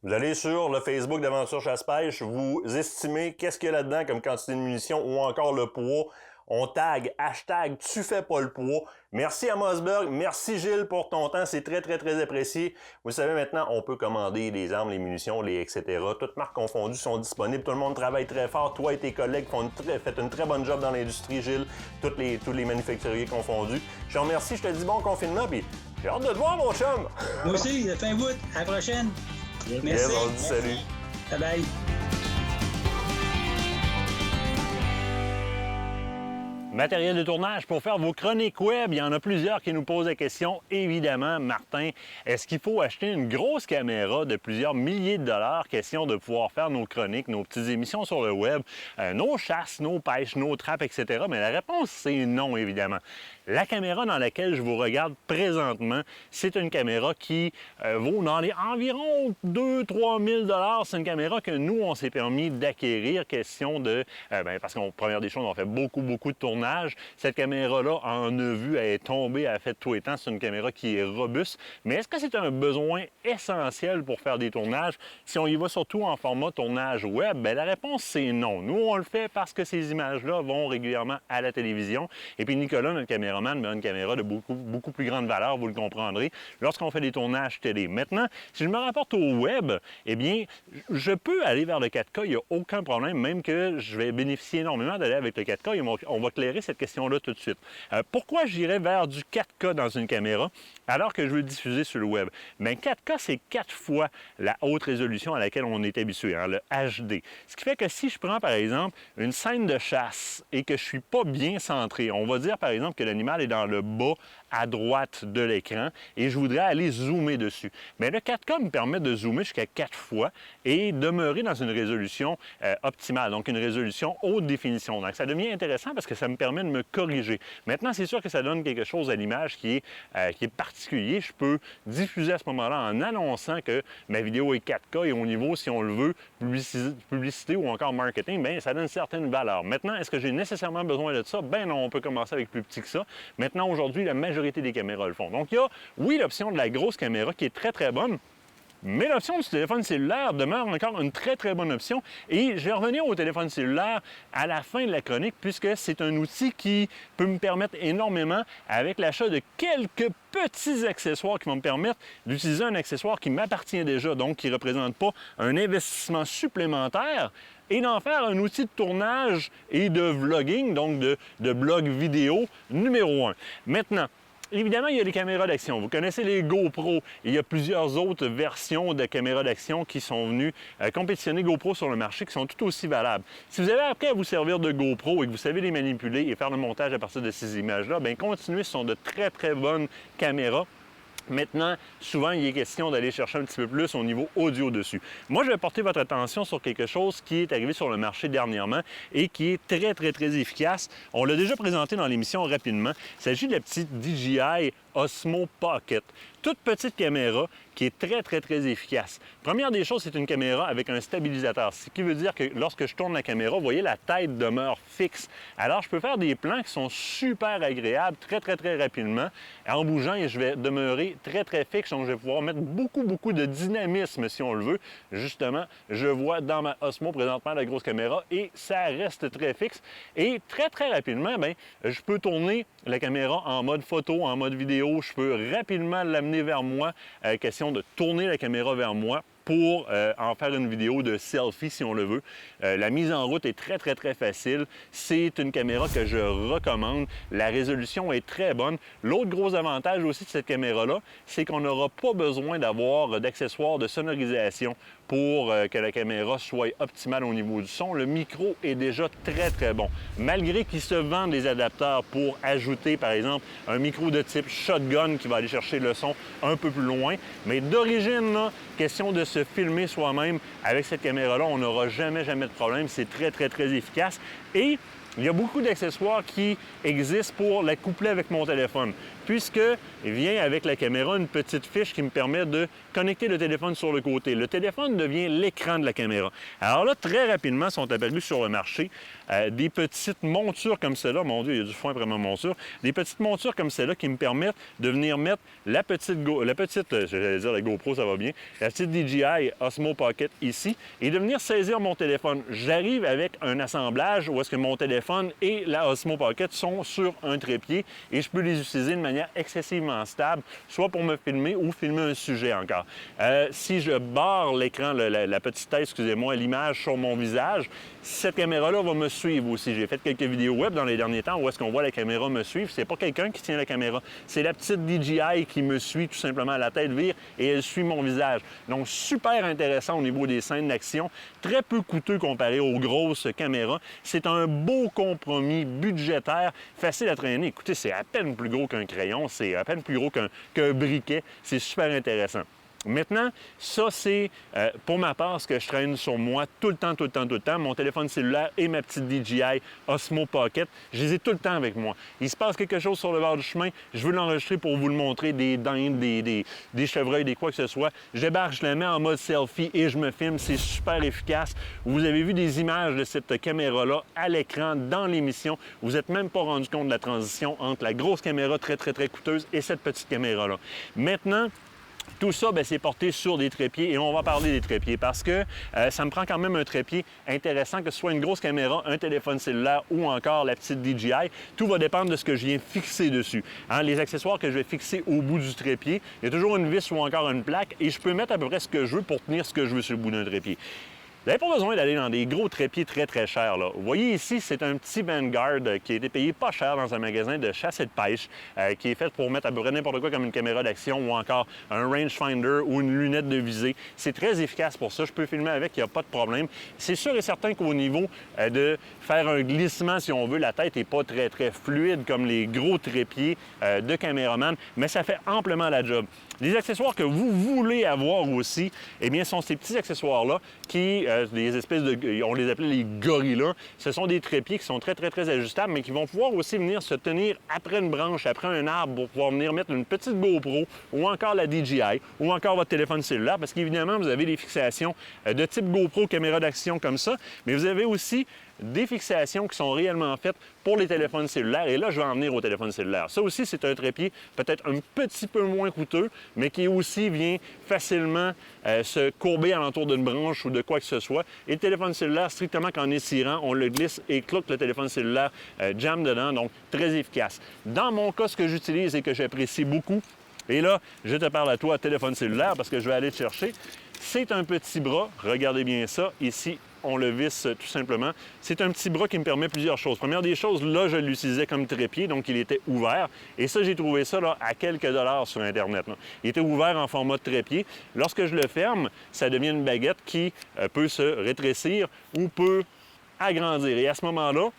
Vous allez sur le Facebook d'Aventure Chasse-Pêche, vous estimez qu'est-ce qu'il y a là-dedans comme quantité de munitions ou encore le poids. On tag, hashtag Tu fais pas le poids. Merci à Mossberg, merci Gilles pour ton temps, c'est très très très apprécié. Vous savez maintenant, on peut commander les armes, les munitions, les etc. Toutes marques confondues sont disponibles, tout le monde travaille très fort. Toi et tes collègues faites une très bonne job dans l'industrie, Gilles. Tous les manufacturiers confondus. Je te remercie, je te dis bon confinement, puis j'ai hâte de te voir mon chum. Moi aussi, fin août, à la prochaine. Merci. Yes, on dit salut. Bye bye. Matériel de tournage pour faire vos chroniques web. Il y en a plusieurs qui nous posent la question. Évidemment, Martin, est-ce qu'il faut acheter une grosse caméra de plusieurs milliers de dollars? Question de pouvoir faire nos chroniques, nos petites émissions sur le web, nos chasses, nos pêches, nos trappes, etc. Mais la réponse, c'est non, évidemment. La caméra dans laquelle je vous regarde présentement, c'est une caméra qui vaut dans les environ 2-3 000 $. C'est une caméra que nous, on s'est permis d'acquérir. Question de... parce qu'on, première des choses, on fait beaucoup de tournages. Cette caméra-là en a vu, elle est tombée, elle a fait tout étant. C'est une caméra qui est robuste. Mais est-ce que c'est un besoin essentiel pour faire des tournages? Si on y va surtout en format tournage web, bien, la réponse, c'est non. Nous, on le fait parce que ces images-là vont régulièrement à la télévision. Et puis Nicolas, notre caméraman, a une caméra de beaucoup plus grande valeur, vous le comprendrez, lorsqu'on fait des tournages télé. Maintenant, si je me rapporte au web, eh bien, je peux aller vers le 4K, il n'y a aucun problème, même que je vais bénéficier énormément d'aller avec le 4K et on va clairer cette question-là tout de suite. Pourquoi j'irais vers du 4K dans une caméra alors que je veux le diffuser sur le web? Bien, 4K, c'est 4 fois la haute résolution à laquelle on est habitué, hein, le HD. Ce qui fait que si je prends, par exemple, une scène de chasse et que je ne suis pas bien centré, on va dire, par exemple, que l'animal est dans le bas à droite de l'écran et je voudrais aller zoomer dessus. Mais le 4K me permet de zoomer jusqu'à 4 fois et demeurer dans une résolution optimale, donc une résolution haute définition. Donc ça devient intéressant parce que ça me permet de me corriger. Maintenant, c'est sûr que ça donne quelque chose à l'image qui est particulier. Je peux diffuser à ce moment-là en annonçant que ma vidéo est 4K et au niveau, si on le veut, publicité ou encore marketing, bien, ça donne une certaine valeur. Maintenant, est-ce que j'ai nécessairement besoin de ça? Ben non, on peut commencer avec plus petit que ça. Maintenant, aujourd'hui, la majorité des caméras le font. Donc, il y a, oui, l'option de la grosse caméra qui est très, très bonne, mais l'option du téléphone cellulaire demeure encore une très, très bonne option. Et je vais revenir au téléphone cellulaire à la fin de la chronique, puisque c'est un outil qui peut me permettre énormément, avec l'achat de quelques petits accessoires qui vont me permettre d'utiliser un accessoire qui m'appartient déjà, donc qui ne représente pas un investissement supplémentaire, et d'en faire un outil de tournage et de vlogging, donc de blog vidéo numéro 1. Maintenant, évidemment, il y a les caméras d'action. Vous connaissez les GoPro. Il y a plusieurs autres versions de caméras d'action qui sont venues compétitionner GoPro sur le marché, qui sont tout aussi valables. Si vous avez appris à vous servir de GoPro et que vous savez les manipuler et faire le montage à partir de ces images-là, bien, continuez, ce sont de très, très bonnes caméras. Maintenant, souvent, il est question d'aller chercher un petit peu plus au niveau audio dessus. Moi, je vais porter votre attention sur quelque chose qui est arrivé sur le marché dernièrement et qui est très, très, très efficace. On l'a déjà présenté dans l'émission rapidement. Il s'agit de la petite DJI Osmo Pocket. Toute petite caméra qui est très, très, très efficace. Première des choses, c'est une caméra avec un stabilisateur, ce qui veut dire que lorsque je tourne la caméra, vous voyez, la tête demeure fixe. Alors, je peux faire des plans qui sont super agréables, très, très, très rapidement, en bougeant, et je vais demeurer très, très fixe. Donc, je vais pouvoir mettre beaucoup de dynamisme, si on le veut. Justement, je vois dans ma Osmo présentement la grosse caméra et ça reste très fixe. Et très, très rapidement, bien, je peux tourner la caméra en mode photo, en mode vidéo. Je peux rapidement l'amener vers moi. Question de tourner la caméra vers moi. pour en faire une vidéo de selfie si on le veut. La mise en route est très, très, très facile. C'est une caméra que je recommande. La résolution est très bonne. L'autre gros avantage aussi de cette caméra-là, c'est qu'on n'aura pas besoin d'avoir d'accessoires de sonorisation pour que la caméra soit optimale au niveau du son. Le micro est déjà très, très bon. Malgré qu'il se vend des adapteurs pour ajouter, par exemple, un micro de type shotgun qui va aller chercher le son un peu plus loin. Mais d'origine, là, question de se filmer soi-même avec cette caméra-là, on n'aura jamais, jamais de problème. C'est très, très, très efficace. Et il y a beaucoup d'accessoires qui existent pour la coupler avec mon téléphone, puisqu'il vient avec la caméra une petite fiche qui me permet de connecter le téléphone sur le côté. Le téléphone devient l'écran de la caméra. Alors là, très rapidement, sont apparus sur le marché des petites montures comme celle-là. Mon Dieu, il y a du foin après ma monture. Des petites montures comme celle-là qui me permettent de venir mettre la petite j'allais dire la GoPro, ça va bien, la petite DJI Osmo Pocket ici, et de venir saisir mon téléphone. J'arrive avec un assemblage où est-ce que mon téléphone et la Osmo Pocket sont sur un trépied et je peux les utiliser de manière excessivement stable, soit pour me filmer ou filmer un sujet encore. Si je barre l'écran, la petite tête, excusez-moi, l'image sur mon visage, cette caméra-là va me suivre aussi. J'ai fait quelques vidéos web dans les derniers temps où est-ce qu'on voit la caméra me suivre. C'est pas quelqu'un qui tient la caméra, c'est la petite DJI qui me suit tout simplement. La tête vire et elle suit mon visage. Donc, super intéressant au niveau des scènes d'action. Très peu coûteux comparé aux grosses caméras. C'est un beau compromis budgétaire, facile à traîner. Écoutez, c'est à peine plus gros qu'un crayon, c'est à peine plus gros qu'un briquet. C'est super intéressant. Maintenant, ça, c'est pour ma part ce que je traîne sur moi tout le temps, tout le temps, tout le temps. Mon téléphone cellulaire et ma petite DJI Osmo Pocket, je les ai tout le temps avec moi. Il se passe quelque chose sur le bord du chemin, je veux l'enregistrer pour vous le montrer, des dindes, des chevreuils, des quoi que ce soit. Je débarque, je la mets en mode selfie et je me filme. C'est super efficace. Vous avez vu des images de cette caméra-là à l'écran dans l'émission. Vous n'êtes même pas rendu compte de la transition entre la grosse caméra très, très, très coûteuse et cette petite caméra-là. Maintenant, tout ça, c'est porté sur des trépieds et on va parler des trépieds parce que ça me prend quand même un trépied intéressant, que ce soit une grosse caméra, un téléphone cellulaire ou encore la petite DJI. Tout va dépendre de ce que je viens fixer dessus. Les accessoires que je vais fixer au bout du trépied, il y a toujours une vis ou encore une plaque et je peux mettre à peu près ce que je veux pour tenir ce que je veux sur le bout d'un trépied. Vous n'avez pas besoin d'aller dans des gros trépieds très, très chers, là. Vous voyez ici, c'est un petit Vanguard qui a été payé pas cher dans un magasin de chasse et de pêche, qui est fait pour mettre à peu près n'importe quoi comme une caméra d'action ou encore un rangefinder ou une lunette de visée. C'est très efficace pour ça. Je peux filmer avec, il n'y a pas de problème. C'est sûr et certain qu'au niveau de faire un glissement, si on veut, la tête n'est pas très, très fluide comme les gros trépieds de caméraman, mais ça fait amplement la job. Les accessoires que vous voulez avoir aussi, eh bien, sont ces petits accessoires-là qui, des espèces de, on les appelait les gorillas. Ce sont des trépieds qui sont très, très, très ajustables, mais qui vont pouvoir aussi venir se tenir après une branche, après un arbre, pour pouvoir venir mettre une petite GoPro ou encore la DJI ou encore votre téléphone cellulaire, parce qu'évidemment, vous avez des fixations de type GoPro, caméra d'action comme ça, mais vous avez aussi des fixations qui sont réellement faites pour les téléphones cellulaires. Et là, je vais en venir au téléphone cellulaire. Ça aussi, c'est un trépied peut-être un petit peu moins coûteux, mais qui aussi vient facilement se courber alentour d'une branche ou de quoi que ce soit. Et le téléphone cellulaire, strictement qu'en étirant, on le glisse et cloque le téléphone cellulaire jam dedans, donc très efficace. Dans mon cas, ce que j'utilise et que j'apprécie beaucoup, et là, je te parle à toi, téléphone cellulaire, parce que je vais aller te chercher, c'est un petit bras. Regardez bien ça, ici, on le visse tout simplement. C'est un petit bras qui me permet plusieurs choses. Première des choses, là, je l'utilisais comme trépied, donc il était ouvert. Et ça, j'ai trouvé ça là, à quelques dollars sur Internet, là. Il était ouvert en format de trépied. Lorsque je le ferme, ça devient une baguette qui peut se rétrécir ou peut agrandir. Et à ce moment-là,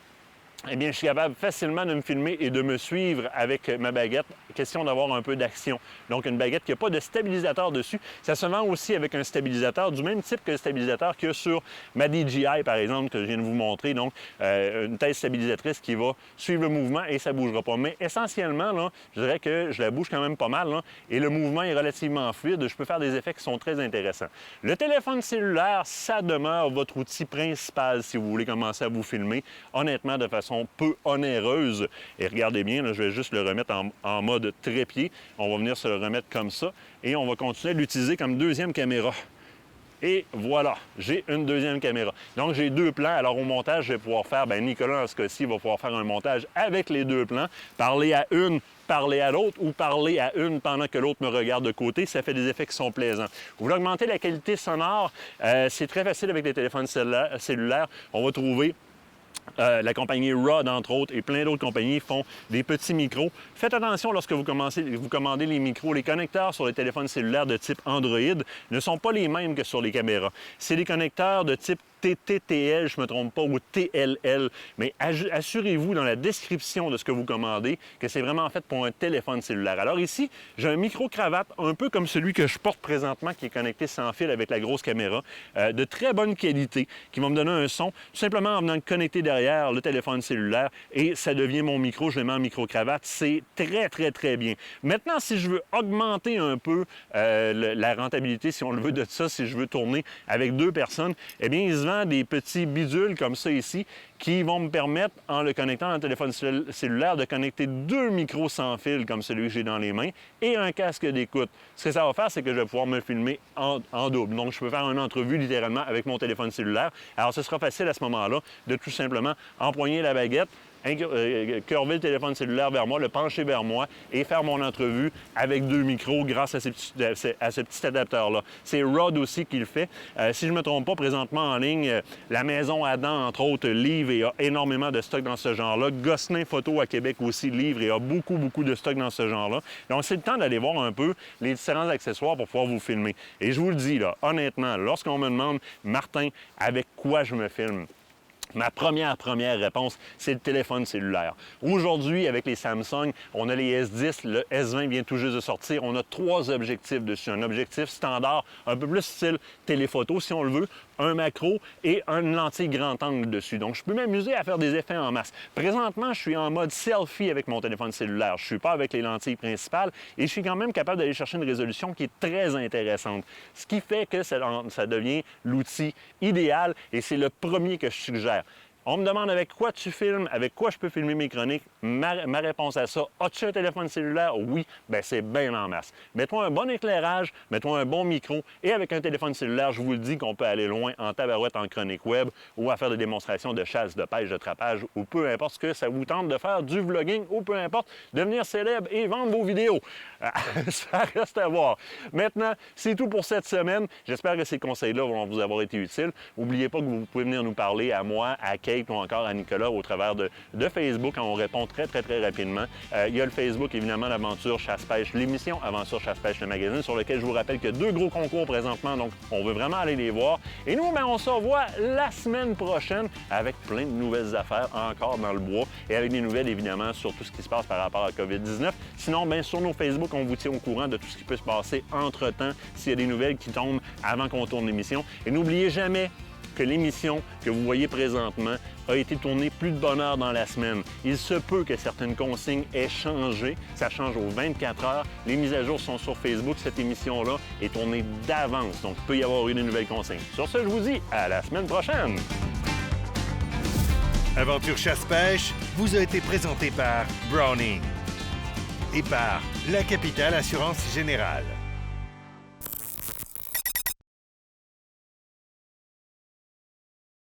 eh bien, je suis capable facilement de me filmer et de me suivre avec ma baguette. Question d'avoir un peu d'action. Donc, une baguette qui n'a pas de stabilisateur dessus. Ça se vend aussi avec un stabilisateur du même type que le stabilisateur qu'il y a sur ma DJI, par exemple, que je viens de vous montrer. Donc, une tête stabilisatrice qui va suivre le mouvement et ça ne bougera pas. Mais essentiellement, là, je dirais que je la bouge quand même pas mal, là, et le mouvement est relativement fluide. Je peux faire des effets qui sont très intéressants. Le téléphone cellulaire, ça demeure votre outil principal si vous voulez commencer à vous filmer, honnêtement, de façon peu onéreuse. Et regardez bien, là, je vais juste le remettre en mode trépied. On va venir se le remettre comme ça et on va continuer à l'utiliser comme deuxième caméra. Et voilà, j'ai une deuxième caméra. Donc, j'ai 2 plans. Alors, au montage, je vais pouvoir faire, Nicolas, en ce cas-ci, va pouvoir faire un montage avec les 2 plans, parler à une, parler à l'autre ou parler à une pendant que l'autre me regarde de côté. Ça fait des effets qui sont plaisants. Vous voulez augmenter la qualité sonore? C'est très facile avec les téléphones cellulaires. On va trouver la compagnie Rode, entre autres, et plein d'autres compagnies font des petits micros. Faites attention lorsque vous commandez les micros. Les connecteurs sur les téléphones cellulaires de type Android ne sont pas les mêmes que sur les caméras. C'est des connecteurs de type TTL, je ne me trompe pas, ou TLL. Mais assurez-vous dans la description de ce que vous commandez que c'est vraiment fait pour un téléphone cellulaire. Alors ici, j'ai un micro-cravate un peu comme celui que je porte présentement qui est connecté sans fil avec la grosse caméra, de très bonne qualité, qui va me donner un son tout simplement en venant connecter derrière le téléphone cellulaire et ça devient mon micro, je le mets en micro-cravate. C'est très, très, très bien. Maintenant, si je veux augmenter un peu la rentabilité, si on le veut, de ça, si je veux tourner avec 2 personnes, eh bien, il se vend des petits bidules comme ça ici qui vont me permettre, en le connectant dans le téléphone cellulaire, de connecter 2 micros sans fil comme celui que j'ai dans les mains et un casque d'écoute. Ce que ça va faire, c'est que je vais pouvoir me filmer en double. Donc, je peux faire une entrevue littéralement avec mon téléphone cellulaire. Alors, ce sera facile à ce moment-là de tout simplement empoigner la baguette, curver le téléphone cellulaire vers moi, le pencher vers moi et faire mon entrevue avec 2 micros grâce à ce petit adapteur-là. C'est Rode aussi qui le fait. Si je ne me trompe pas, présentement en ligne, la maison Adam, entre autres, livre et a énormément de stock dans ce genre-là. Gosselin Photo à Québec aussi livre et a beaucoup, beaucoup de stock dans ce genre-là. Donc, c'est le temps d'aller voir un peu les différents accessoires pour pouvoir vous filmer. Et je vous le dis, là, honnêtement, lorsqu'on me demande, Martin, avec quoi je me filme? Ma première réponse, c'est le téléphone cellulaire. Aujourd'hui, avec les Samsung, on a les S10, le S20 vient tout juste de sortir. On a 3 objectifs dessus. Un objectif standard, un peu plus style téléphoto, si on le veut, un macro et une lentille grand angle dessus. Donc, je peux m'amuser à faire des effets en masse. Présentement, je suis en mode selfie avec mon téléphone cellulaire. Je ne suis pas avec les lentilles principales et je suis quand même capable d'aller chercher une résolution qui est très intéressante. Ce qui fait que ça devient l'outil idéal et c'est le premier que je suggère. On me demande avec quoi tu filmes, avec quoi je peux filmer mes chroniques. Ma réponse à ça, as-tu un téléphone cellulaire? Oui, bien c'est bien en masse. Mets-toi un bon éclairage, mets-toi un bon micro et avec un téléphone cellulaire, je vous le dis qu'on peut aller loin en tabarouette en chronique web ou à faire des démonstrations de chasse, de pêche, de trapage ou peu importe ce que ça vous tente de faire, du vlogging ou peu importe, devenir célèbre et vendre vos vidéos. Ça reste à voir. Maintenant, c'est tout pour cette semaine. J'espère que ces conseils-là vont vous avoir été utiles. N'oubliez pas que vous pouvez venir nous parler à moi, à Kate ou encore à Nicolas au travers de Facebook. On répond très, très, très rapidement. Il y a le Facebook, évidemment, l'Aventure Chasse-Pêche, l'émission Aventure Chasse-Pêche, le magazine, sur lequel je vous rappelle qu'il y a 2 gros concours présentement, donc on veut vraiment aller les voir. Et nous, on se revoit la semaine prochaine avec plein de nouvelles affaires encore dans le bois et avec des nouvelles, évidemment, sur tout ce qui se passe par rapport à COVID-19. Sinon, bien, sur nos Facebook, on vous tient au courant de tout ce qui peut se passer entre-temps s'il y a des nouvelles qui tombent avant qu'on tourne l'émission. Et n'oubliez jamais que l'émission que vous voyez présentement a été tournée plus de bonne heure dans la semaine. Il se peut que certaines consignes aient changé. Ça change aux 24 heures. Les mises à jour sont sur Facebook. Cette émission-là est tournée d'avance. Donc, il peut y avoir eu de nouvelles consignes. Sur ce, je vous dis à la semaine prochaine. Aventure Chasse-Pêche vous a été présenté par Browning et par La Capitale Assurance Générale.